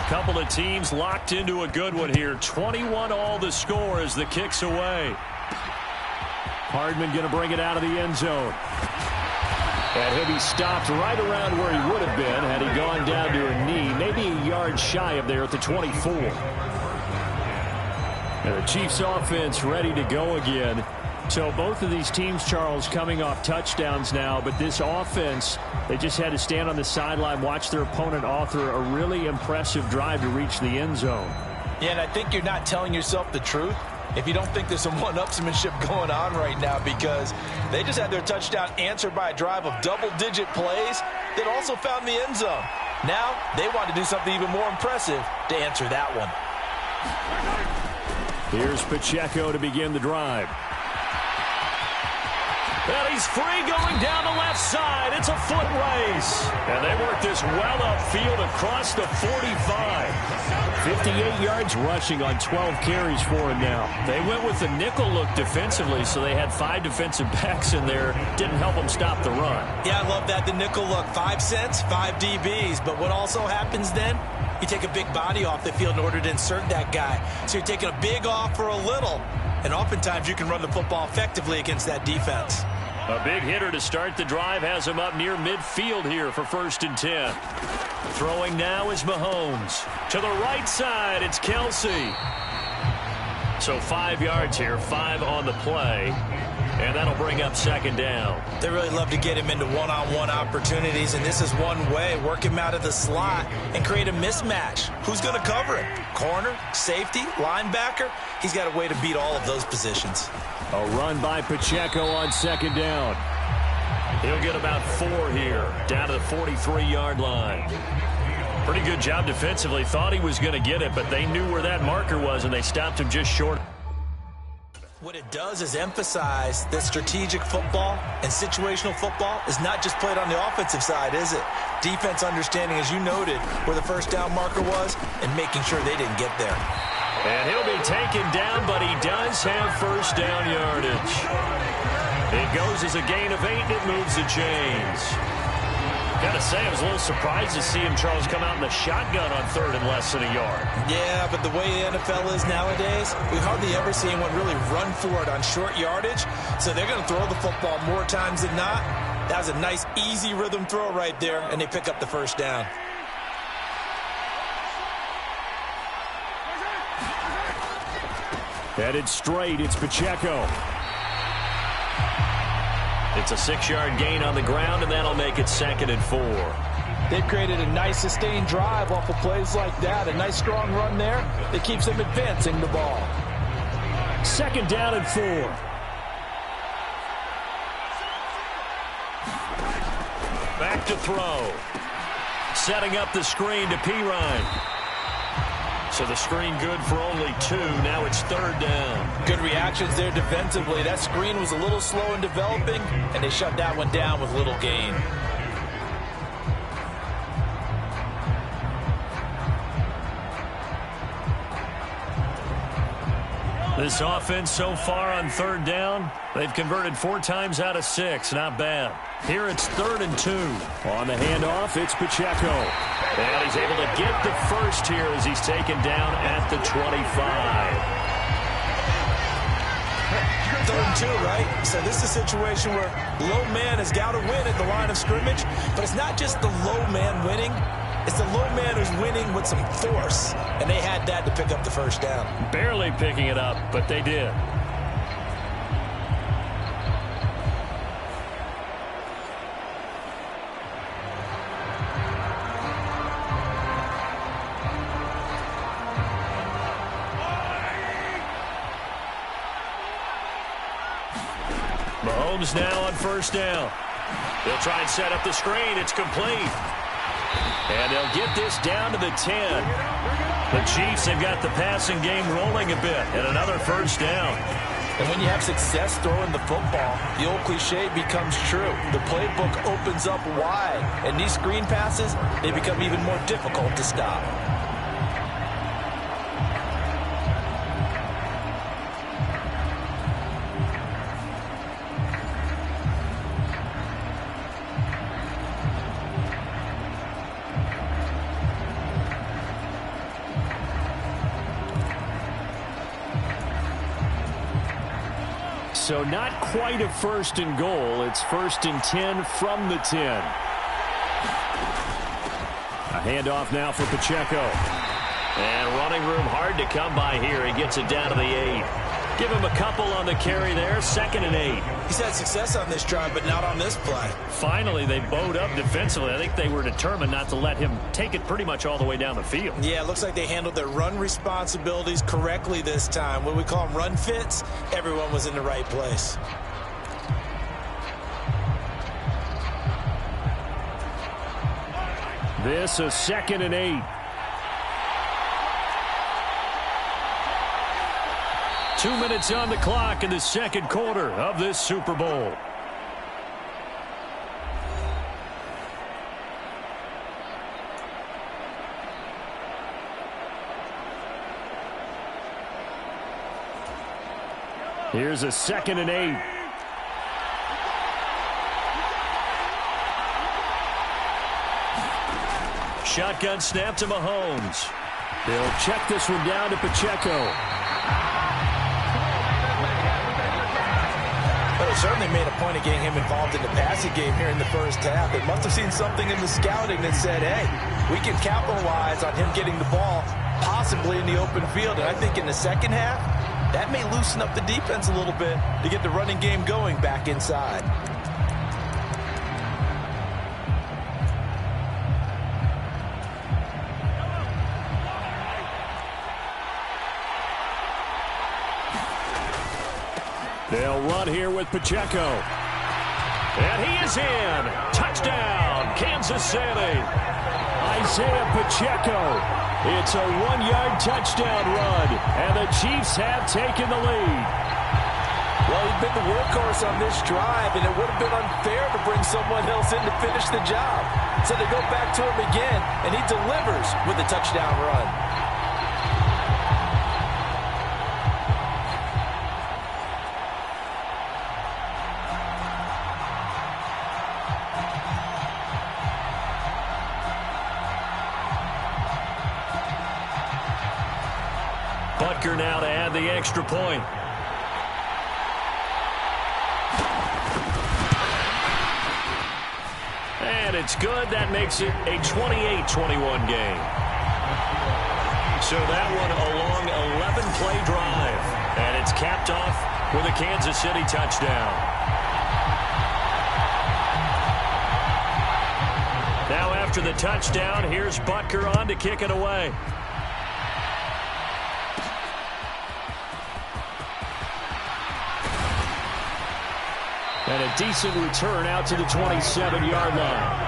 S2: Couple of teams locked into a good one here. 21 all the score as the kick's away. Hardman going to bring it out of the end zone. And he'll be stopped right around where he would have been had he gone down to a knee, maybe a yard shy of there at the 24. And the Chiefs offense ready to go again. So both of these teams, Charles, coming off touchdowns now, but this offense, they just had to stand on the sideline, watch their opponent author a really impressive drive to reach the end zone.
S1: Yeah, and I think you're not telling yourself the truth if you don't think there's some one-upsmanship going on right now, because they just had their touchdown answered by a drive of double-digit plays that also found the end zone. Now they want to do something even more impressive to answer that one.
S2: Here's Pacheco to begin the drive. And he's free going down the left side. It's a foot race. And they work this well upfield across the 45. 58 yards rushing on 12 carries for him now. They went with the nickel look defensively, so they had 5 defensive backs in there. Didn't help them stop the run.
S1: Yeah, I love that, the nickel look. 5 cents, 5 DBs. But what also happens then? You take a big body off the field in order to insert that guy. So you're taking a big off for a little. And oftentimes you can run the football effectively against that defense.
S2: A big hitter to start the drive has him up near midfield here for 1st and 10. Throwing now is Mahomes. To the right side, it's Kelsey. So 5 yards here, 5 on the play. And that'll bring up 2nd down.
S1: They really love to get him into one-on-one opportunities, and this is one way. Work him out of the slot and create a mismatch. Who's going to cover him? Corner, safety, linebacker? He's got a way to beat all of those positions.
S2: A run by Pacheco on 2nd down. He'll get about 4 here, down to the 43-yard line. Pretty good job defensively. Thought he was going to get it, but they knew where that marker was, and they stopped him just short.
S1: What it does is emphasize that strategic football and situational football is not just played on the offensive side, is it? Defense understanding, as you noted, where the 1st down marker was and making sure they didn't get there.
S2: And he'll be taken down, but he does have 1st down yardage. It goes as a gain of 8, and it moves the chains. Gotta say, I was a little surprised to see him, Charles, come out in the shotgun on 3rd and less than a yard.
S1: Yeah, but the way the NFL is nowadays, we hardly ever see anyone really run for it on short yardage. So they're going to throw the football more times than not. That was a nice, easy rhythm throw right there, and they pick up the 1st down.
S2: Headed straight, it's Pacheco. It's a 6-yard gain on the ground, and that'll make it 2nd and 4.
S1: They've created a nice sustained drive off of plays like that. A nice strong run there that keeps them advancing the ball.
S2: 2nd down and 4. Back to throw. Setting up the screen to Pirine. So the screen good for only 2. Now it's 3rd down.
S1: Good reactions there defensively. That screen was a little slow in developing, and they shut that one down with little gain.
S2: This offense so far on 3rd down, they've converted 4 times out of 6. Not bad. Here it's 3rd and 2.
S3: On the handoff, it's Pacheco.
S2: And he's able to get the first here as he's taken down at the 25.
S1: 3rd and 2, right? So this is a situation where low man has got to win at the line of scrimmage, but it's not just the low man winning. It's the low man who's winning with some force, and they had that to pick up the first down.
S2: Barely picking it up, but they did. Mahomes now on 1st down. They'll try and set up the screen. It's complete. And they'll get this down to the 10. The Chiefs have got the passing game rolling a bit. And another 1st down.
S1: And when you have success throwing the football, the old cliche becomes true. The playbook opens up wide. And these screen passes, they become even more difficult to stop.
S3: So not quite a 1st and goal. It's 1st and 10 from the 10. A handoff now for Pacheco.
S2: And running room hard to come by here. He gets it down to the 8. Give him a couple on the carry there. 2nd and 8.
S1: He's had success on this drive, but not on this play.
S2: Finally, they bowed up defensively. I think they were determined not to let him take it pretty much all the way down the field.
S1: Yeah, it looks like they handled their run responsibilities correctly this time. What we call them run fits, everyone was in the right place.
S3: This a 2nd and 8.
S2: 2 minutes on the clock in the 2nd quarter of this Super Bowl.
S3: Here's a 2nd and 8.
S2: Shotgun snap to Mahomes.
S3: They'll check this one down to Pacheco.
S1: But it certainly made a point of getting him involved in the passing game here in the 1st half. They must have seen something in the scouting that said, hey, we can capitalize on him getting the ball possibly in the open field. And I think in the 2nd half, that may loosen up the defense a little bit to get the running game going back inside.
S3: They'll run here with Pacheco.
S2: And he is in. Touchdown, Kansas City.
S3: Isaiah Pacheco. It's a 1-yard touchdown run, and the Chiefs have taken the lead.
S1: Well, he's been the workhorse on this drive, and it would have been unfair to bring someone else in to finish the job. So they go back to him again, and he delivers with a touchdown run.
S2: Butker now to add the extra point. And it's good. That makes it a 28-21 game. So that one a long 11-play drive. And it's capped off with a Kansas City touchdown. Now after the touchdown, here's Butker on to kick it away.
S3: And a decent return out to the 27-yard line.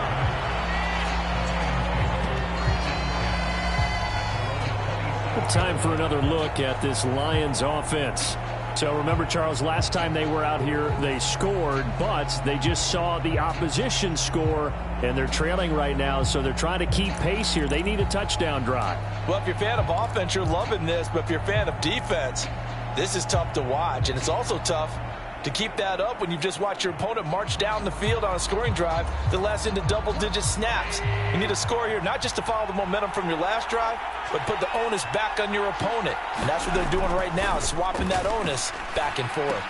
S3: Time for another look at this Lions offense. So remember, Charles, last time they were out here, they scored, but they just saw the opposition score, and they're trailing right now, so they're trying to keep pace here. They need a touchdown drive.
S1: Well, if you're a fan of offense, you're loving this, but if you're a fan of defense, this is tough to watch, and it's also tough to keep that up when you've just watched your opponent march down the field on a scoring drive that lasts into double-digit snaps. You need a score here, not just to follow the momentum from your last drive, but put the onus back on your opponent. And that's what they're doing right now, swapping that onus back and forth.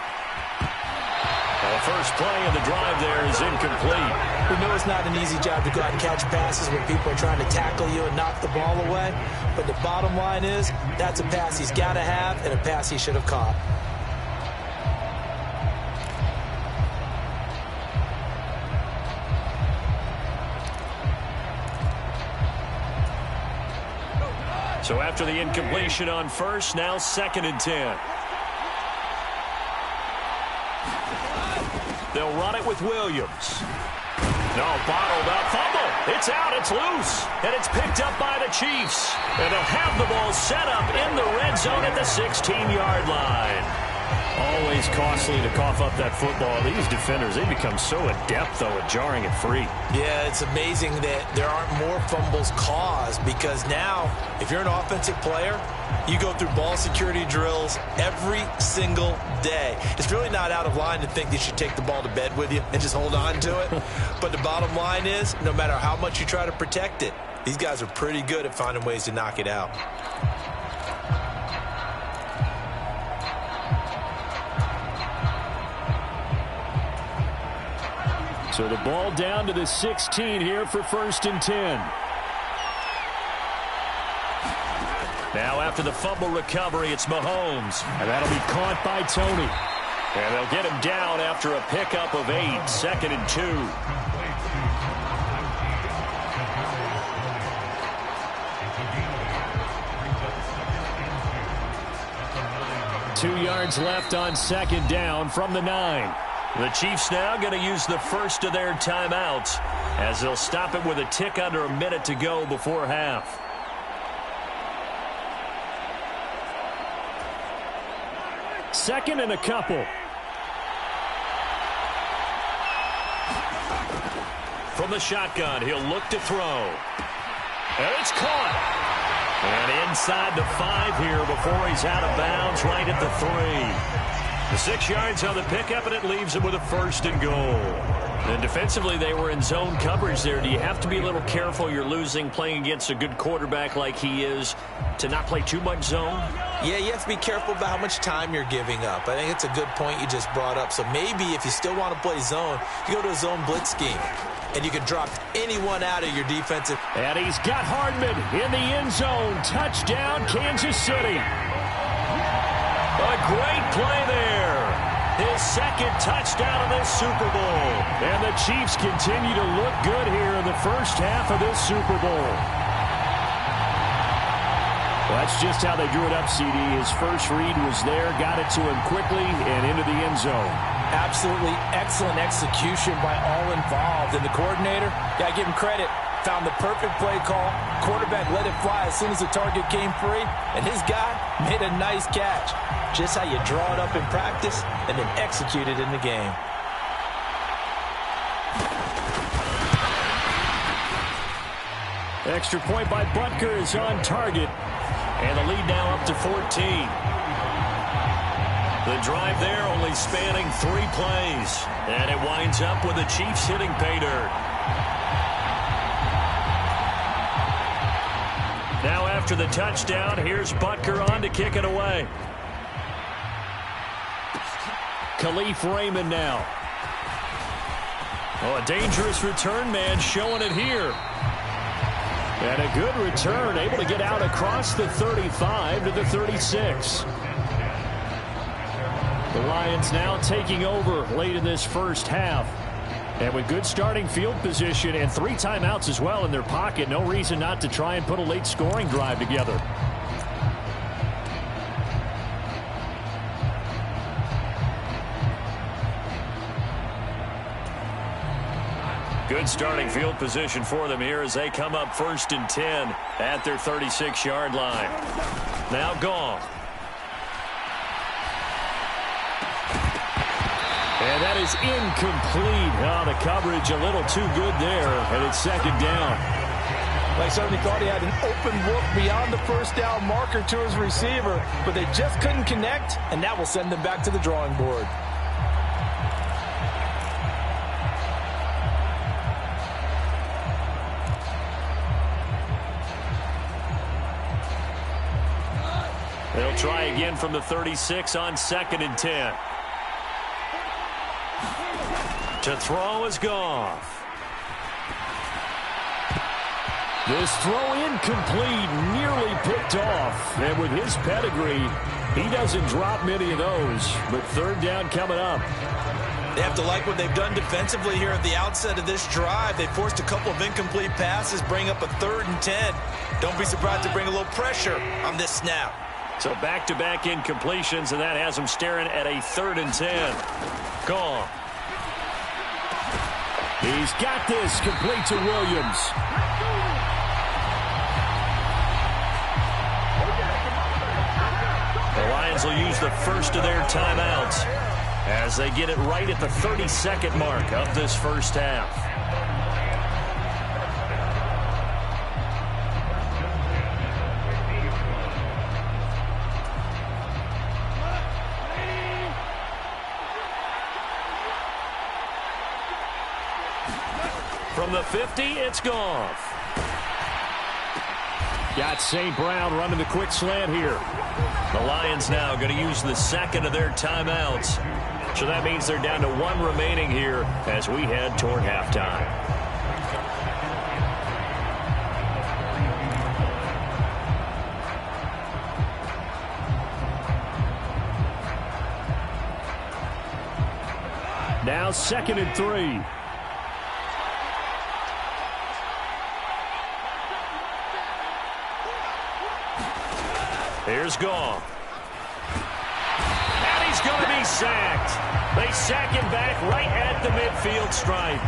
S2: The first play of the drive there is incomplete.
S1: We know it's not an easy job to go out and catch passes when people are trying to tackle you and knock the ball away. But the bottom line is, that's a pass he's got to have and a pass he should have caught.
S2: So after the incompletion on first, now 2nd and 10. They'll run it with Williams. No, bottled up, fumble. It's out, it's loose, and it's picked up by the Chiefs. And they'll have the ball set up in the red zone at the 16-yard line. Always costly to cough up that football. These defenders, they become so adept, though, at jarring it free.
S1: Yeah, it's amazing that there aren't more fumbles caused, because now, if you're an offensive player, you go through ball security drills every single day. It's really not out of line to think that you should take the ball to bed with you and just hold on to it. But the bottom line is, no matter how much you try to protect it, these guys are pretty good at finding ways to knock it out.
S3: So the ball down to the 16 here for 1st and 10.
S2: Now after the fumble recovery, it's Mahomes.
S3: And that'll be caught by Tony.
S2: And they'll get him down after a pickup of 8, 2nd and 2.
S3: 2 yards left on 2nd down from the 9.
S2: The Chiefs now going to use the first of their timeouts as they'll stop it with a tick under a minute to go before half.
S3: Second and a couple.
S2: From the shotgun, he'll look to throw. And it's caught. And inside the 5 here before he's out of bounds, right at the 3. The 6 yards on the pickup, and it leaves him with a 1st and goal. And defensively, they were in zone coverage there. Do you have to be a little careful? You're losing, playing against a good quarterback like he is, to not play too much zone?
S1: Yeah, you have to be careful about how much time you're giving up. I think it's a good point you just brought up. So maybe if you still want to play zone, you go to a zone blitz scheme, and you can drop anyone out of your defensive.
S3: And he's got Hardman in the end zone. Touchdown, Kansas City.
S2: A great play there. His 2nd touchdown of this Super Bowl.
S3: And the Chiefs continue to look good here in the first half of this Super Bowl. Well, that's just how they drew it up, CD. His first read was there, got it to him quickly, and into the end zone.
S1: Absolutely excellent execution by all involved. And the coordinator, got to give him credit, found the perfect play call. Quarterback let it fly as soon as the target came free, and his guy made a nice catch. Just how you draw it up in practice and then execute it in the game.
S3: Extra point by Butker is on target.
S2: And the lead now up to 14. The drive there only spanning 3 plays. And it winds up with the Chiefs hitting pay dirt. Now after the touchdown, here's Butker on to kick it away.
S3: Khalif Raymond now.
S2: Oh, a dangerous return man showing it here.
S3: And a good return, able to get out across the 35 to the 36. The Lions now taking over late in this first half. And with good starting field position and 3 timeouts as well in their pocket, no reason not to try and put a late scoring drive together.
S2: Good starting field position for them here as they come up 1st and 10 at their 36-yard line. Now gone.
S3: And that is incomplete. Oh, the coverage a little too good there, and it's second down.
S1: They certainly thought he had an open look beyond the first down marker to his receiver, but they just couldn't connect, and that will send them back to the drawing board.
S2: They'll try again from the 36 on 2nd and 10. To throw is Goff.
S3: This throw incomplete, nearly picked off. And with his pedigree, he doesn't drop many of those. But third down coming up.
S1: They have to like what they've done defensively here at the outset of this drive. They forced a couple of incomplete passes, bring up a 3rd and 10. Don't be surprised to bring a little pressure on this snap.
S2: So back-to-back incompletions, and that has them staring at a 3rd and 10. Gone.
S3: He's got this, complete to Williams.
S2: The Lions will use the first of their timeouts as they get it right at the 32nd mark of this first half. From the 50, it's Goff.
S3: Got St. Brown running the quick slant here.
S2: The Lions now going to use the second of their timeouts. So that means they're down to 1 remaining here as we head toward halftime.
S3: Now 2nd and 3.
S2: Here's Goff. And he's going to be sacked. They sack him back right at the midfield stripe.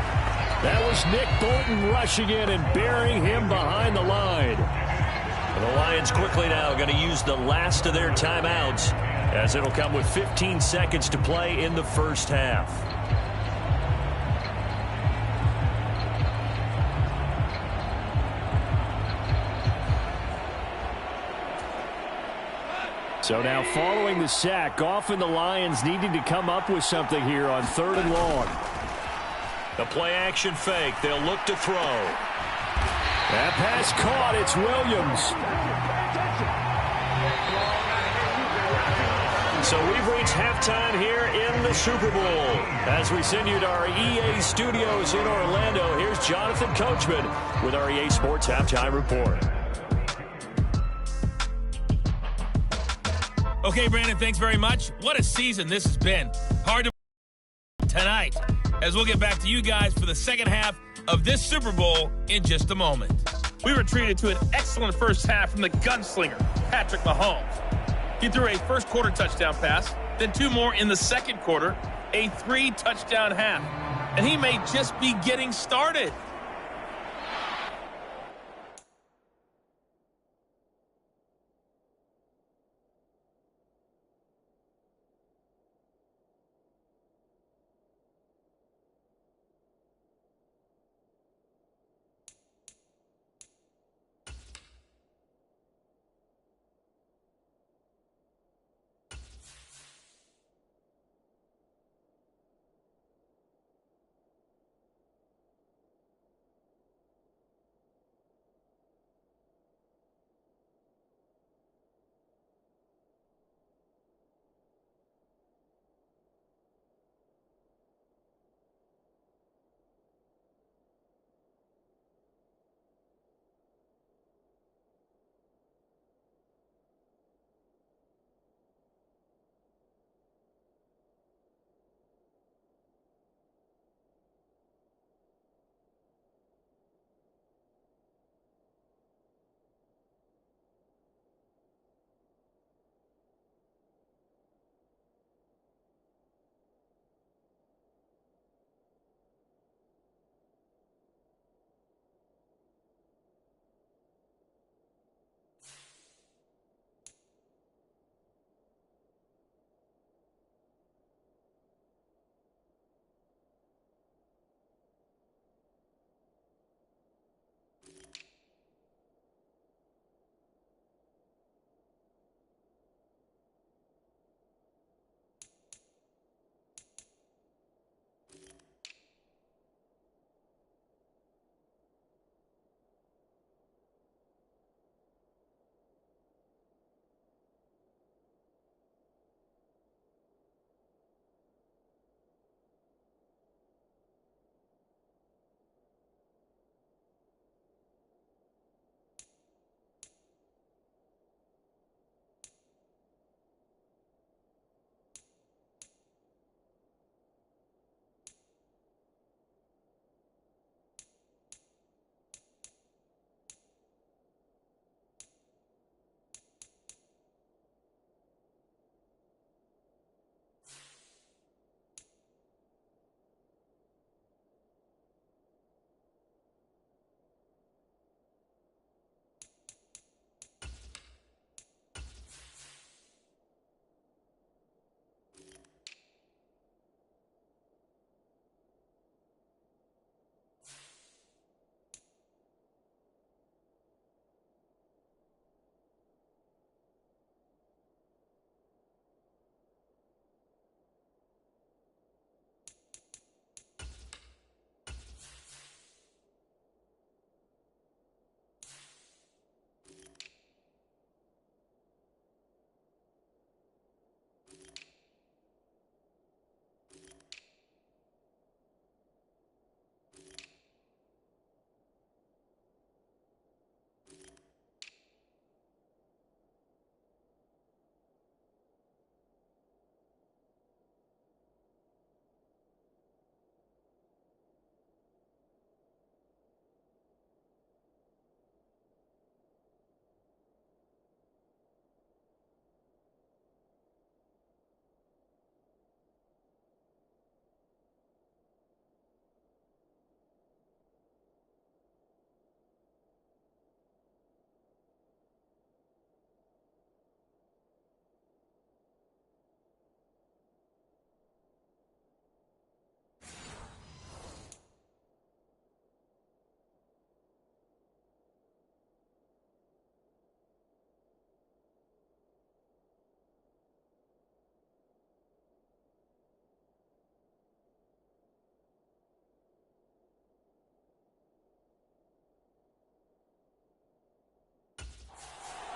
S3: That was Nick Bolton rushing in and burying him behind the line.
S2: And the Lions quickly now going to use the last of their timeouts as it'll come with 15 seconds to play in the first half.
S3: So now following the sack, Goff and the Lions needing to come up with something here on 3rd and long.
S2: The play action fake. They'll look to throw.
S3: That pass caught. It's Williams.
S2: So we've reached halftime here in the Super Bowl. As we send you to our EA studios in Orlando, here's Jonathan Coachman with our EA Sports Halftime Report.
S4: Okay, Brandon, thanks very much. What a season this has been. Hard to tonight, as we'll get back to you guys for the second half of this Super Bowl in just a moment. We were treated to an excellent first half from the gunslinger, Patrick Mahomes. He threw a first-quarter touchdown pass, then 2 more in the second quarter, a 3-touchdown half. And he may just be getting started.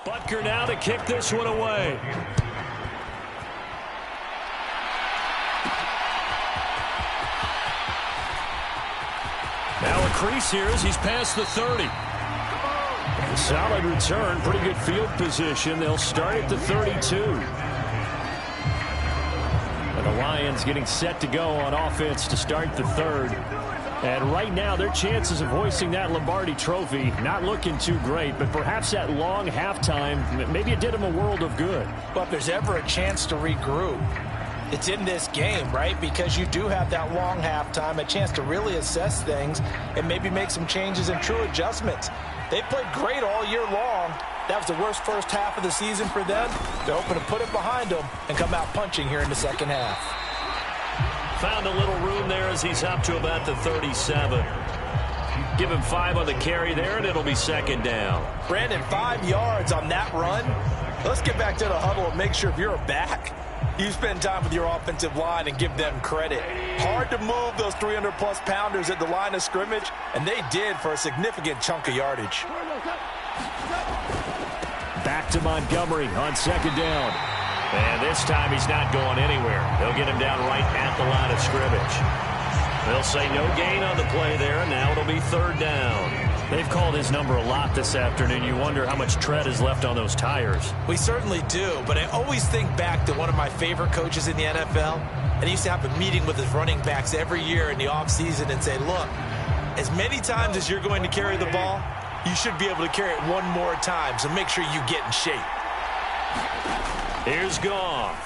S2: Butker now to kick this one away. Now a crease here as he's past the 30. A solid return, pretty good field position. They'll start at the 32. And the Lions getting set to go on offense to start the third. And right now, their chances of hoisting that Lombardi trophy not looking too great, but perhaps that long halftime, maybe it did them a world of good.
S1: But if there's ever a chance to regroup, it's in this game, right? Because you do have that long halftime, a chance to really assess things and maybe make some changes and true adjustments. They played great all year long. That was the worst first half of the season for them. They're hoping to put it behind them and come out punching here in the second half.
S2: Found a little room there as he's up to about the 37. Give him 5 on the carry there, and it'll be second down.
S1: Brandon, 5 yards on that run. Let's get back to the huddle and make sure if you're a back, you spend time with your offensive line and give them credit. Hard to move those 300-plus pounders at the line of scrimmage, and they did for a significant chunk of yardage.
S2: Back to Montgomery on second down. And this time he's not going anywhere. They'll get him down right at the line of scrimmage. They'll say no gain on the play there, and now it'll be third down. They've called his number a lot this afternoon. You wonder how much tread is left on those tires.
S1: We certainly do, but I always think back to one of my favorite coaches in the NFL, and he used to have a meeting with his running backs every year in the offseason and say, look, as many times as you're going to carry the ball, you should be able to carry it one more time, so make sure you get in shape.
S2: Here's Goff.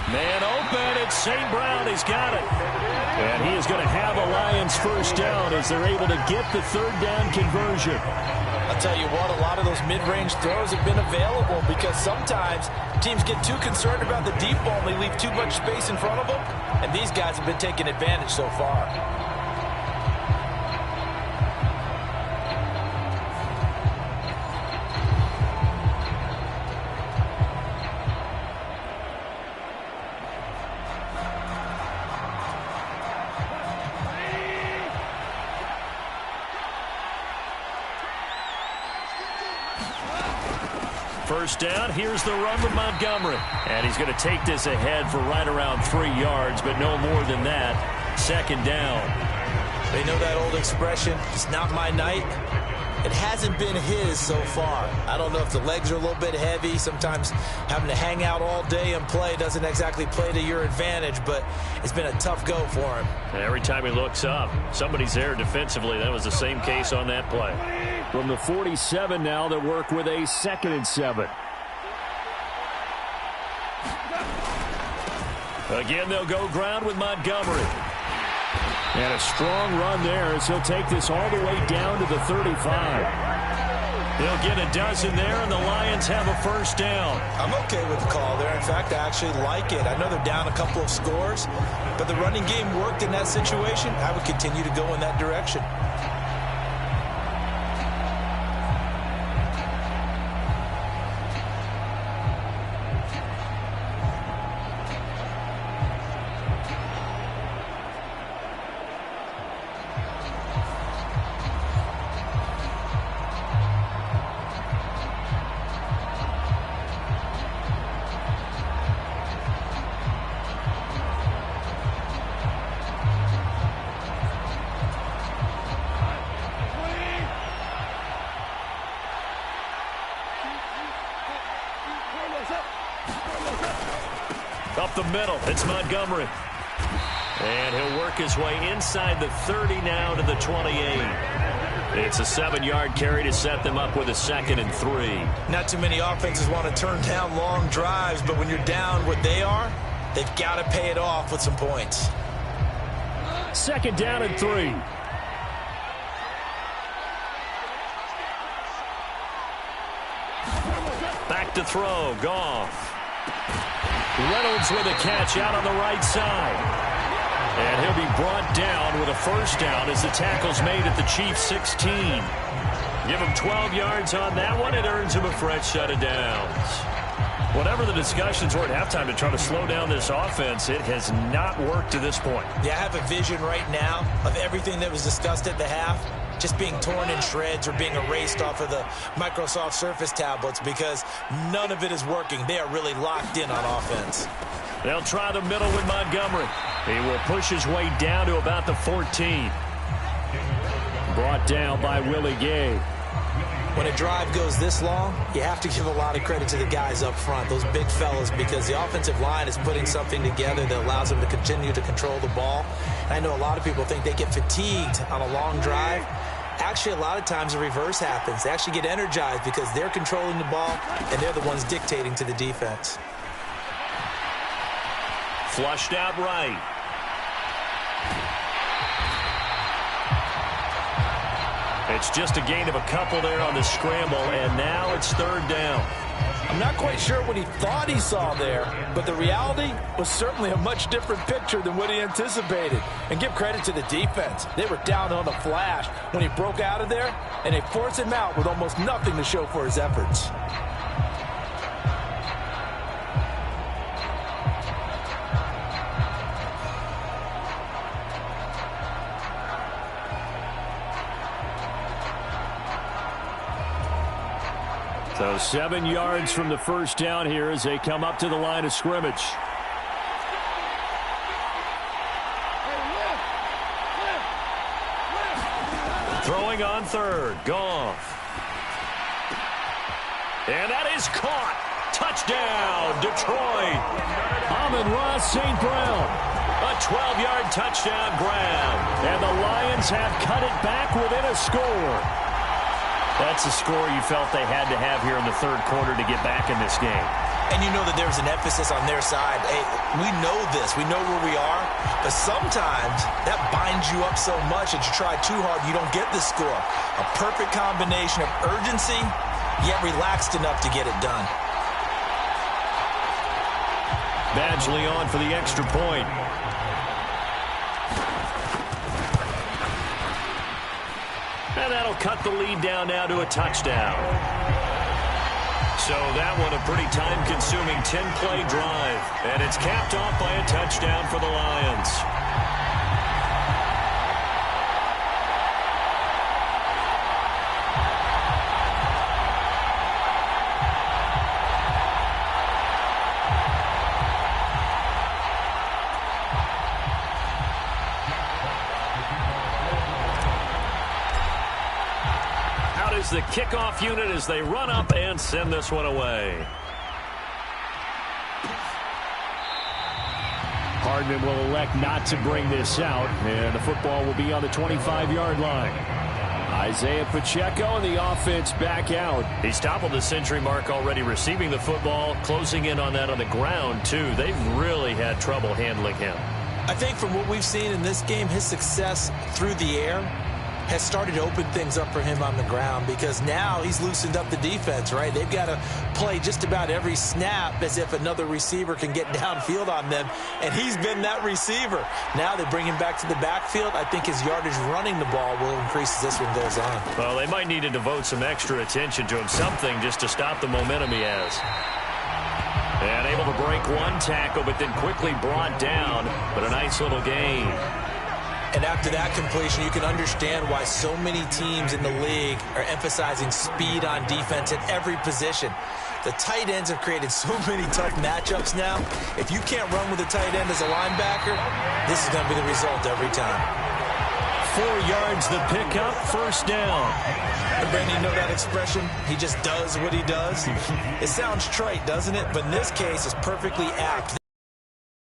S2: Man open, it's St. Brown. He's got it. And he is going to have a Lions first down as they're able to get the third down conversion.
S1: I'll tell you what, a lot of those mid-range throws have been available because sometimes teams get too concerned about the deep ball and they leave too much space in front of them, and these guys have been taking advantage so far.
S2: First down, here's the run from Montgomery. And he's going to take this ahead for right around 3 yards, but no more than that. Second down.
S1: They know that old expression, it's not my night. It hasn't been his so far. I don't know if the legs are a little bit heavy. Sometimes having to hang out all day and play doesn't exactly play to your advantage, but it's been a tough go for him.
S2: And every time he looks up, somebody's there defensively. That was the same case on that play.
S3: From the 47 now, they work with a 2nd and 7.
S2: Again, they'll go ground with Montgomery.
S3: And a strong run there as he'll take this all the way down to the 35.
S2: He'll get a dozen there, and the Lions have a first down.
S1: I'm okay with the call there. In fact, I actually like it. I know they're down a couple of scores, but the running game worked in that situation. I would continue to go in that direction.
S2: Up the middle, it's Montgomery. And he'll work his way inside the 30 now to the 28. It's a 7-yard carry to set them up with a 2nd and 3.
S1: Not too many offenses want to turn down long drives, but when you're down what they are, they've got to pay it off with some points.
S3: 2nd down and 3.
S2: Back to throw, Goff. Reynolds with a catch out on the right side. And he'll be brought down with a first down as the tackle's made at the Chiefs' 16. Give him 12 yards on that one. It earns him a fresh set of downs. Whatever the discussions were at halftime to try to slow down this offense, it has not worked to this point.
S1: Yeah, I have a vision right now of everything that was discussed at the half. just being torn in shreds or being erased off of the Microsoft Surface tablets because none of it is working. They are really locked in on offense.
S3: They'll try the middle with Montgomery. He will push his way down to about the 14. Brought down by Willie Gay.
S1: When a drive goes this long, you have to give a lot of credit to the guys up front, those big fellas, because the offensive line is putting something together that allows them to continue to control the ball. And I know a lot of people think they get fatigued on a long drive. Actually, a lot of times the reverse happens. They actually get energized because they're controlling the ball, and they're the ones dictating to the defense.
S2: Flushed out right. It's just a gain of a couple there on the scramble, and now it's third down.
S1: I'm not quite sure what he thought he saw there, but the reality was certainly a much different picture than what he anticipated. And give credit to the defense. They were down on a flash when he broke out of there, and they forced him out with almost nothing to show for his efforts.
S3: So 7 yards from the first down here as they come up to the line of scrimmage. Throwing on third. Goff. And that is caught. Touchdown, Detroit. Amon-Ra St. Brown. A 12-yard touchdown grab. And the Lions have cut it back within a score. That's a score you felt they had to have here in the third quarter to get back in this game.
S1: And you know that there's an emphasis on their side. Hey, we know this. We know where we are. But sometimes that binds you up so much that you try too hard, you don't get the score. A perfect combination of urgency, yet relaxed enough to get it done.
S3: Badgley on for the extra point. And that'll cut the lead down now to a touchdown. So that one a pretty time-consuming 10-play drive. And it's capped off by a touchdown for the Lions. The kickoff unit as they run up and send this one away. Hardman will elect not to bring this out, and the football will be on the 25-yard line. Isaiah Pacheco and the offense back out.
S2: He's toppled the century mark already receiving the football, closing in on that on the ground, too. They've really had trouble handling him.
S1: I think from what we've seen in this game, his success through the air has started to open things up for him on the ground because now he's loosened up the defense, right? They've got to play just about every snap as if another receiver can get downfield on them, and he's been that receiver. Now they bring him back to the backfield. I think his yardage running the ball will increase as this one goes on.
S2: Well, they might need to devote some extra attention to him, something just to stop the momentum he has. And able to break one tackle, but then quickly brought down, but a nice little gain.
S1: And after that completion, you can understand why so many teams in the league are emphasizing speed on defense at every position. The tight ends have created so many tough matchups now. If you can't run with a tight end as a linebacker, this is going to be the result every time.
S3: 4 yards the pickup, first down.
S1: And Brandon, you know that expression? He just does what he does. It sounds trite, doesn't it? But in this case, it's perfectly apt.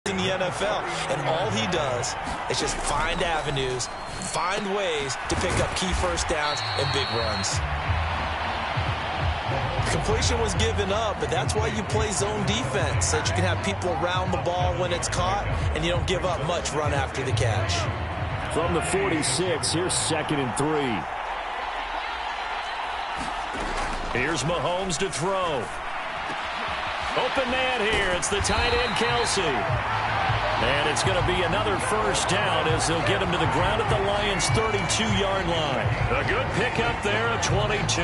S1: In the NFL, and all he does is just find avenues, find ways to pick up key first downs and big runs. Completion was given up, but that's why you play zone defense, so that you can have people around the ball when it's caught, and you don't give up much run after the catch.
S3: From the 46, here's 2nd and 3. Here's Mahomes to throw. Open man here. It's the tight end, Kelsey. And it's going to be another first down as they'll get him to the ground at the Lions' 32-yard line. A good pickup there, a 22.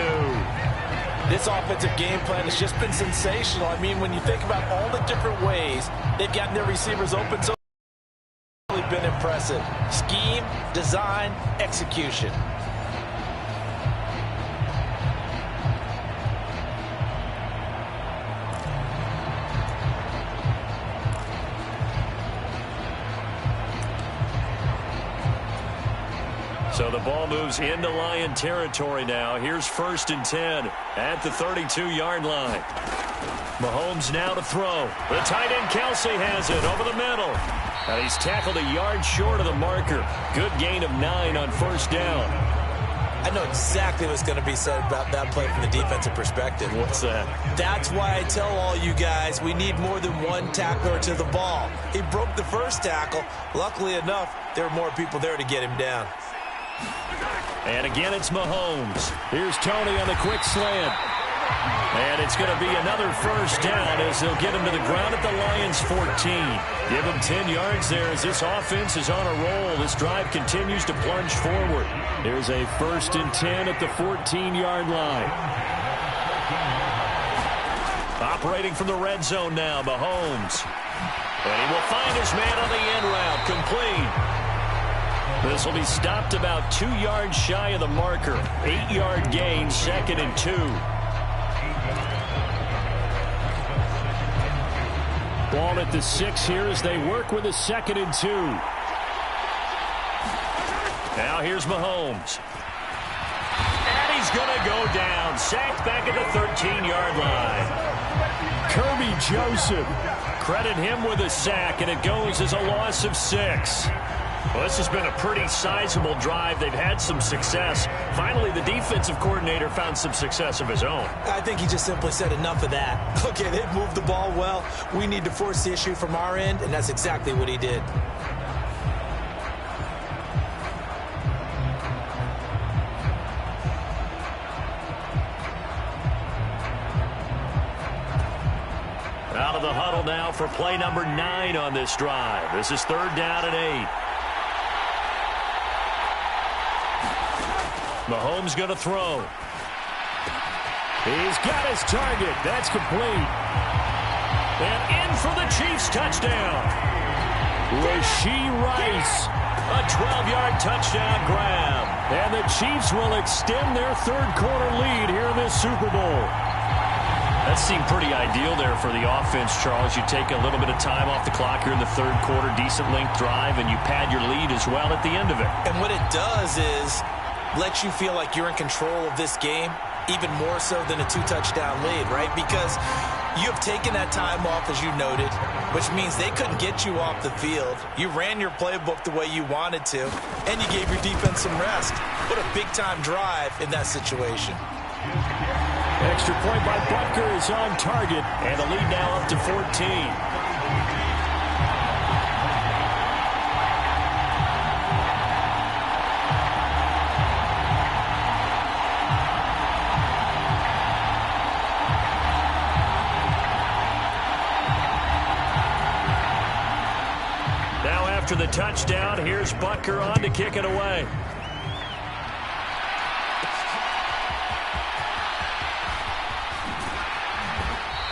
S1: This offensive game plan has just been sensational. I mean, when you think about all the different ways they've gotten their receivers open, so it's really been impressive. Scheme, design, execution.
S2: So the ball moves into Lion territory now. Here's 1st and 10 at the 32-yard line. Mahomes now to throw. The tight end Kelsey has it over the middle. And he's tackled a yard short of the marker. Good gain of 9 on 1st down.
S1: I know exactly what's going to be said about that play from the defensive perspective.
S2: What's that?
S1: That's why I tell all you guys we need more than one tackler to the ball. He broke the first tackle. Luckily enough, there were more people there to get him down.
S2: And again, it's Mahomes. Here's Tony on the quick slant. And it's going to be another 1st down as they'll get him to the ground at the Lions' 14. Give him 10 yards there as this offense is on a roll. This drive continues to plunge forward. There's a 1st and 10 at the 14-yard line. Operating from the red zone now, Mahomes. And he will find his man on the end route, complete. This will be stopped about 2 yards shy of the marker. 8-yard gain, 2nd and 2. Ball at the 6 here as they work with a 2nd and 2. Now here's Mahomes. And he's going to go down. Sacked back at the 13-yard line. Kirby Joseph. Credit him with a sack, and it goes as a loss of 6. Well, this has been a pretty sizable drive. They've had some success. Finally, the defensive coordinator found some success of his own.
S1: I think he just simply said enough of that. Okay, they've moved the ball well. We need to force the issue from our end, and that's exactly what he did.
S2: Out of the huddle now for play number 9 on this drive. This is 3rd down and 8. Mahomes going to throw. He's got his target. That's complete. And in for the Chiefs touchdown. Rashee Rice. A 12-yard touchdown grab. And the Chiefs will extend their 3rd quarter lead here in this Super Bowl. That seemed pretty ideal there for the offense, Charles. You take a little bit of time off the clock here in the 3rd quarter, decent length drive, and you pad your lead as well at the end of it.
S1: And what it does is lets you feel like you're in control of this game, even more so than a 2-touchdown lead, right? Because you have taken that time off, as you noted, which means they couldn't get you off the field. You ran your playbook the way you wanted to, and you gave your defense some rest. What a big-time drive in that situation.
S2: Extra point by Butker is on target, and the lead now up to 14. After the touchdown, here's Butker on to kick it away.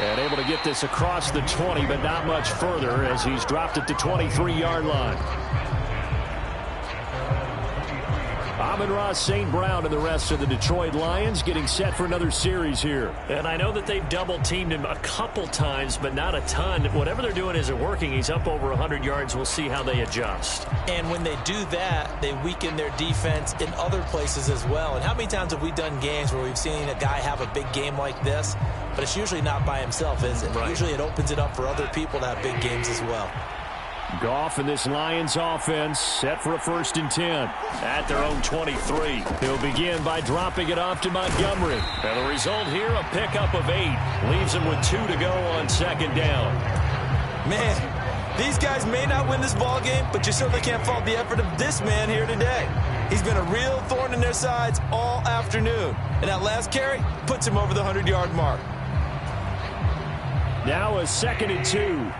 S2: And able to get this across the 20, but not much further as he's dropped at the 23-yard line. Amon-Ra St. Brown and the rest of the Detroit Lions getting set for another series here. And I know that they've double-teamed him a couple times, but not a ton. Whatever they're doing isn't working. He's up over 100 yards. We'll see how they adjust.
S1: And when they do that, they weaken their defense in other places as well. And how many times have we done games where we've seen a guy have a big game like this, but it's usually not by himself, is it? Right. Usually it opens it up for other people to have big games as well.
S2: Goff and this Lions offense set for a 1st and 10 at their own 23. He'll begin by dropping it off to Montgomery. And the result here, a pickup of 8. Leaves him with 2 to go on 2nd down.
S1: Man, these guys may not win this ball game, but you certainly can't fault the effort of this man here today. He's been a real thorn in their sides all afternoon. And that last carry puts him over the 100-yard mark.
S2: Now a 2nd and 2.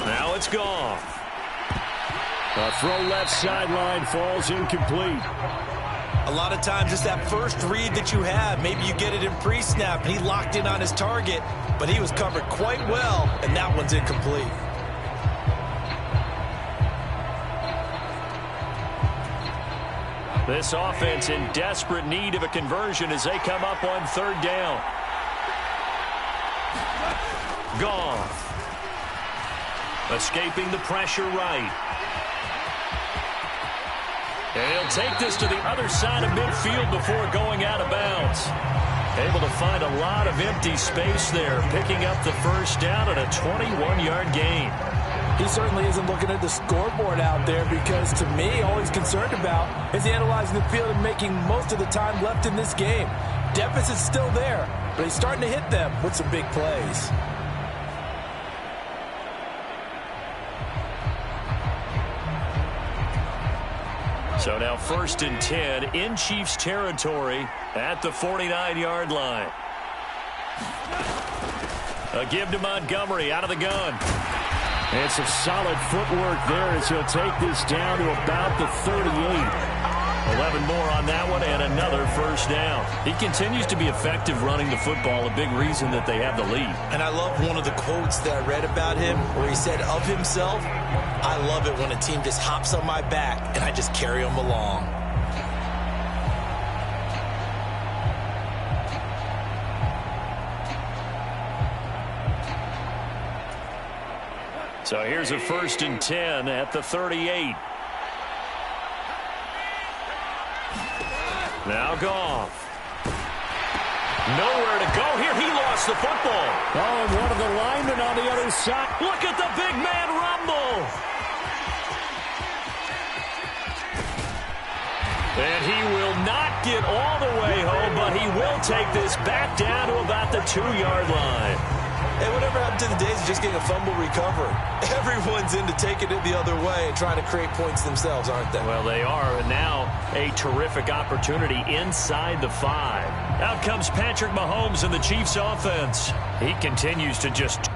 S2: Now it's Goff. A throw left sideline falls incomplete.
S1: A lot of times it's that first read that you have. Maybe you get it in pre-snap, and he locked in on his target, but he was covered quite well, and that one's incomplete.
S2: This offense in desperate need of a conversion as they come up on third down. Goff. Escaping the pressure right. And he'll take this to the other side of midfield before going out of bounds. Able to find a lot of empty space there, picking up the first down at a 21-yard gain.
S1: He certainly isn't looking at the scoreboard out there because, to me, all he's concerned about is analyzing the field and making most of the time left in this game. Deficit's still there, but he's starting to hit them with some big plays.
S2: So now 1st and 10 in Chiefs territory at the 49-yard line. A give to Montgomery out of the gun.
S3: And some solid footwork there as he'll take this down to about the 38.
S2: 11 more on that one and another first down. He continues to be effective running the football, a big reason that they have the lead.
S1: And I love one of the quotes that I read about him where he said of himself, "I love it when a team just hops on my back and I just carry them along."
S2: So here's a 1st and 10 at the 38. Now Goff. Nowhere to go here. He lost the football.
S3: Oh, and one of the linemen on the other side.
S2: Look at the big man rumble. And he will not get all the way home, but he will take this back down to about the 2-yard line.
S1: Hey, whatever happened to the days of just getting a fumble recovery? Everyone's into taking it the other way and trying to create points themselves, aren't they?
S2: Well, they are. And now a terrific opportunity inside the 5. Out comes Patrick Mahomes and the Chiefs offense. He continues to just...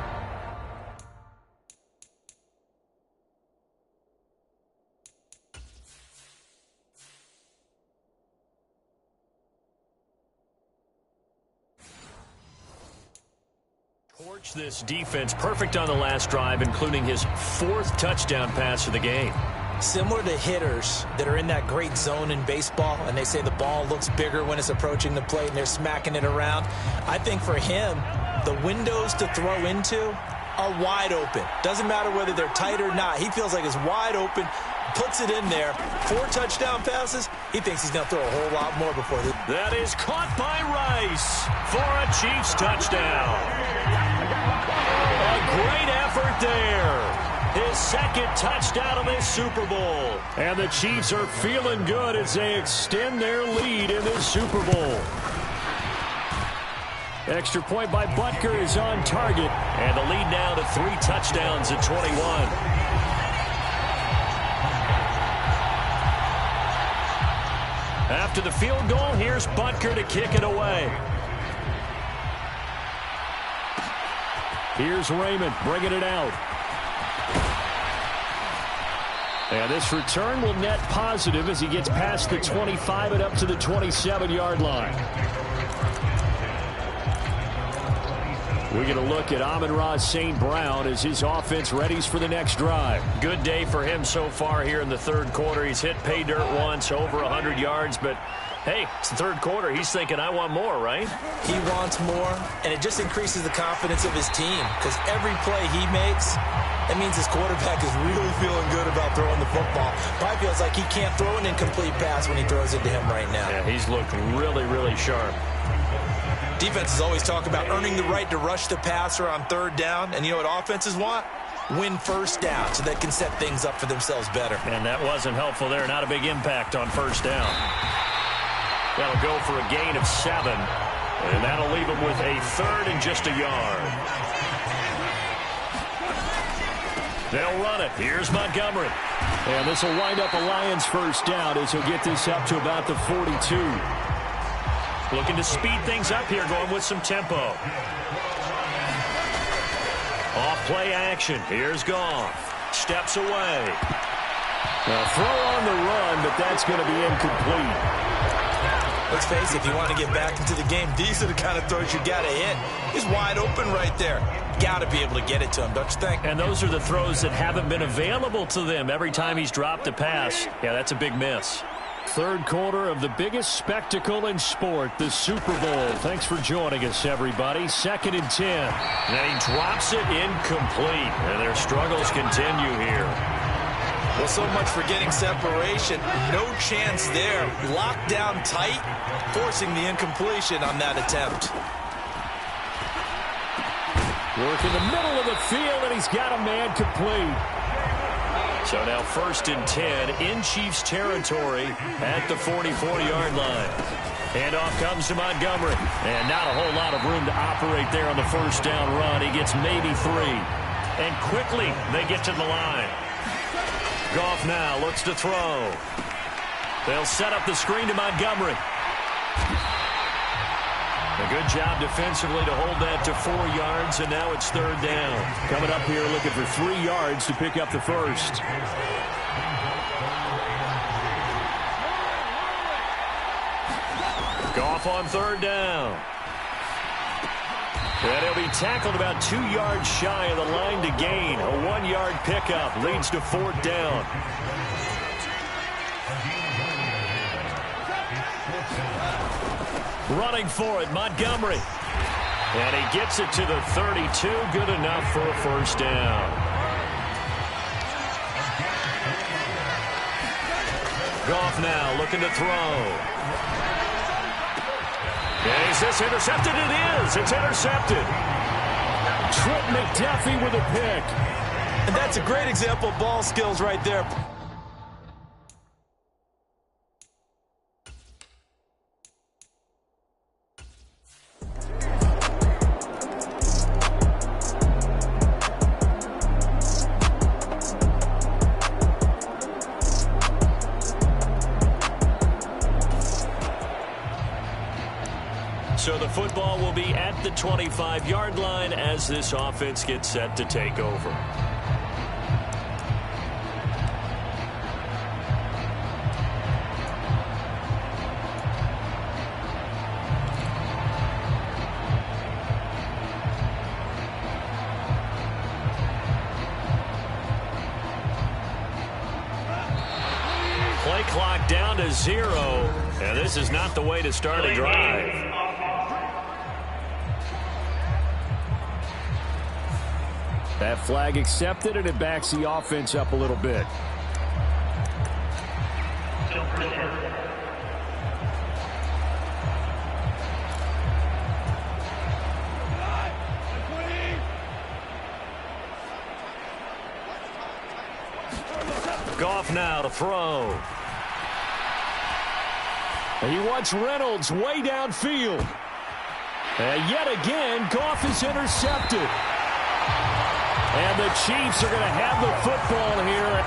S2: torch this defense. Perfect on the last drive, including his 4th touchdown pass of the game.
S1: Similar to hitters that are in that great zone in baseball, and they say the ball looks bigger when it's approaching the plate and they're smacking it around. I think for him, the windows to throw into are wide open. Doesn't matter whether they're tight or not. He feels like it's wide open, puts it in there. 4 touchdown passes. He thinks he's going to throw a whole lot more before this.
S2: That is caught by Rice for a Chiefs touchdown. A great effort there. His 2nd touchdown of this Super Bowl.
S3: And the Chiefs are feeling good as they extend their lead in this Super Bowl. Extra point by Butker is on target.
S2: And the lead now to 3 touchdowns at 21. After the field goal, here's Butker to kick it away.
S3: Here's Raymond bringing it out. And this return will net positive as he gets past the 25 and up to the 27-yard line. We're going to look at Amon-Ra St. Brown as his offense readies for the next drive.
S2: Good day for him so far here in the 3rd quarter. He's hit pay dirt once, over 100 yards, but hey, it's the 3rd quarter. He's thinking, I want more, right?
S1: He wants more, and it just increases the confidence of his team because every play he makes, that means his quarterback is really feeling good about throwing the football. Probably feels like he can't throw an incomplete pass when he throws it to him right now.
S2: Yeah, he's looked really, really sharp.
S1: Defenses always talk about earning the right to rush the passer on 3rd down, and you know what offenses want? Win 1st down so they can set things up for themselves better.
S2: And that wasn't helpful there. Not a big impact on 1st down. That'll go for a gain of 7. And that'll leave him with a 3rd and just a yard. They'll run it. Here's Montgomery.
S3: And this will wind up a Lions 1st down as he'll get this up to about the 42.
S2: Looking to speed things up here, going with some tempo. Off-play action. Here's Goff. Steps away.
S3: Now throw on the run, but that's going to be incomplete.
S1: Let's face it, if you want to get back into the game, these are the kind of throws you got to hit. He's wide open right there. Got to be able to get it to him, don't you think?
S2: And those are the throws that haven't been available to them every time he's dropped a pass. Yeah, that's a big miss.
S3: Third quarter of the biggest spectacle in sport, the Super Bowl. Thanks for joining us, everybody. 2nd and 10.
S2: And he drops it incomplete. And their struggles continue here.
S1: Well, so much for getting separation. No chance there. Locked down tight, forcing the incompletion on that attempt.
S3: Work in the middle of the field, and he's got a man complete.
S2: So now 1st and 10 in Chiefs territory at the 44-yard line. Handoff comes to Montgomery. And not a whole lot of room to operate there on the first down run. He gets maybe 3. And quickly they get to the line. Goff now looks to throw. They'll set up the screen to Montgomery. A good job defensively to hold that to 4 yards, and now it's 3rd down.
S3: Coming up here looking for 3 yards to pick up the first.
S2: Goff on 3rd down. And he'll be tackled about 2 yards shy of the line to gain. A 1-yard pickup leads to 4th down. Running for it, Montgomery. And he gets it to the 32. Good enough for a first down. Goff now looking to throw. And is this intercepted? It is. It's intercepted.
S3: Trent McDuffie with a pick.
S1: And that's a great example of ball skills right there.
S2: So the football will be at the 25-yard line as this offense gets set to take over. Play clock down to 0, and this is not the way to start a drive.
S3: That flag accepted, and it backs the offense up a little bit.
S2: Goff now to throw.
S3: And he wants Reynolds way downfield. And yet again, Goff is intercepted. And the Chiefs are going to have the football here.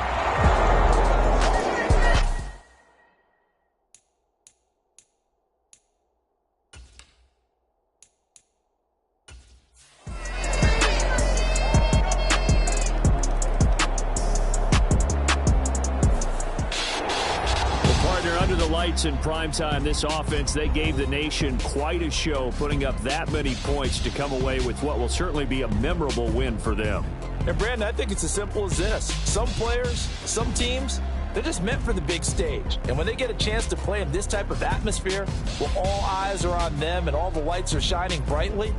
S3: In primetime, this offense, they gave the nation quite a show, putting up that many points to come away with what will certainly be a memorable win for them.
S1: And Brandon, I think it's as simple as this. Some players, some teams, they're just meant for the big stage. And when they get a chance to play in this type of atmosphere, where all eyes are on them and all the lights are shining brightly,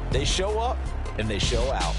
S1: they show up and they show out.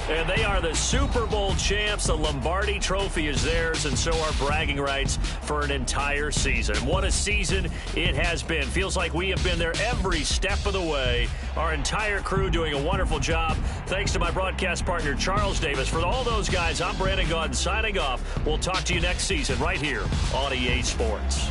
S2: And they are the Super Bowl champs. The Lombardi Trophy is theirs, and so are bragging rights for an entire season. What a season it has been. Feels like we have been there every step of the way. Our entire crew doing a wonderful job. Thanks to my broadcast partner, Charles Davis. For all those guys, I'm Brandon Gaudin signing off. We'll talk to you next season right here on EA Sports.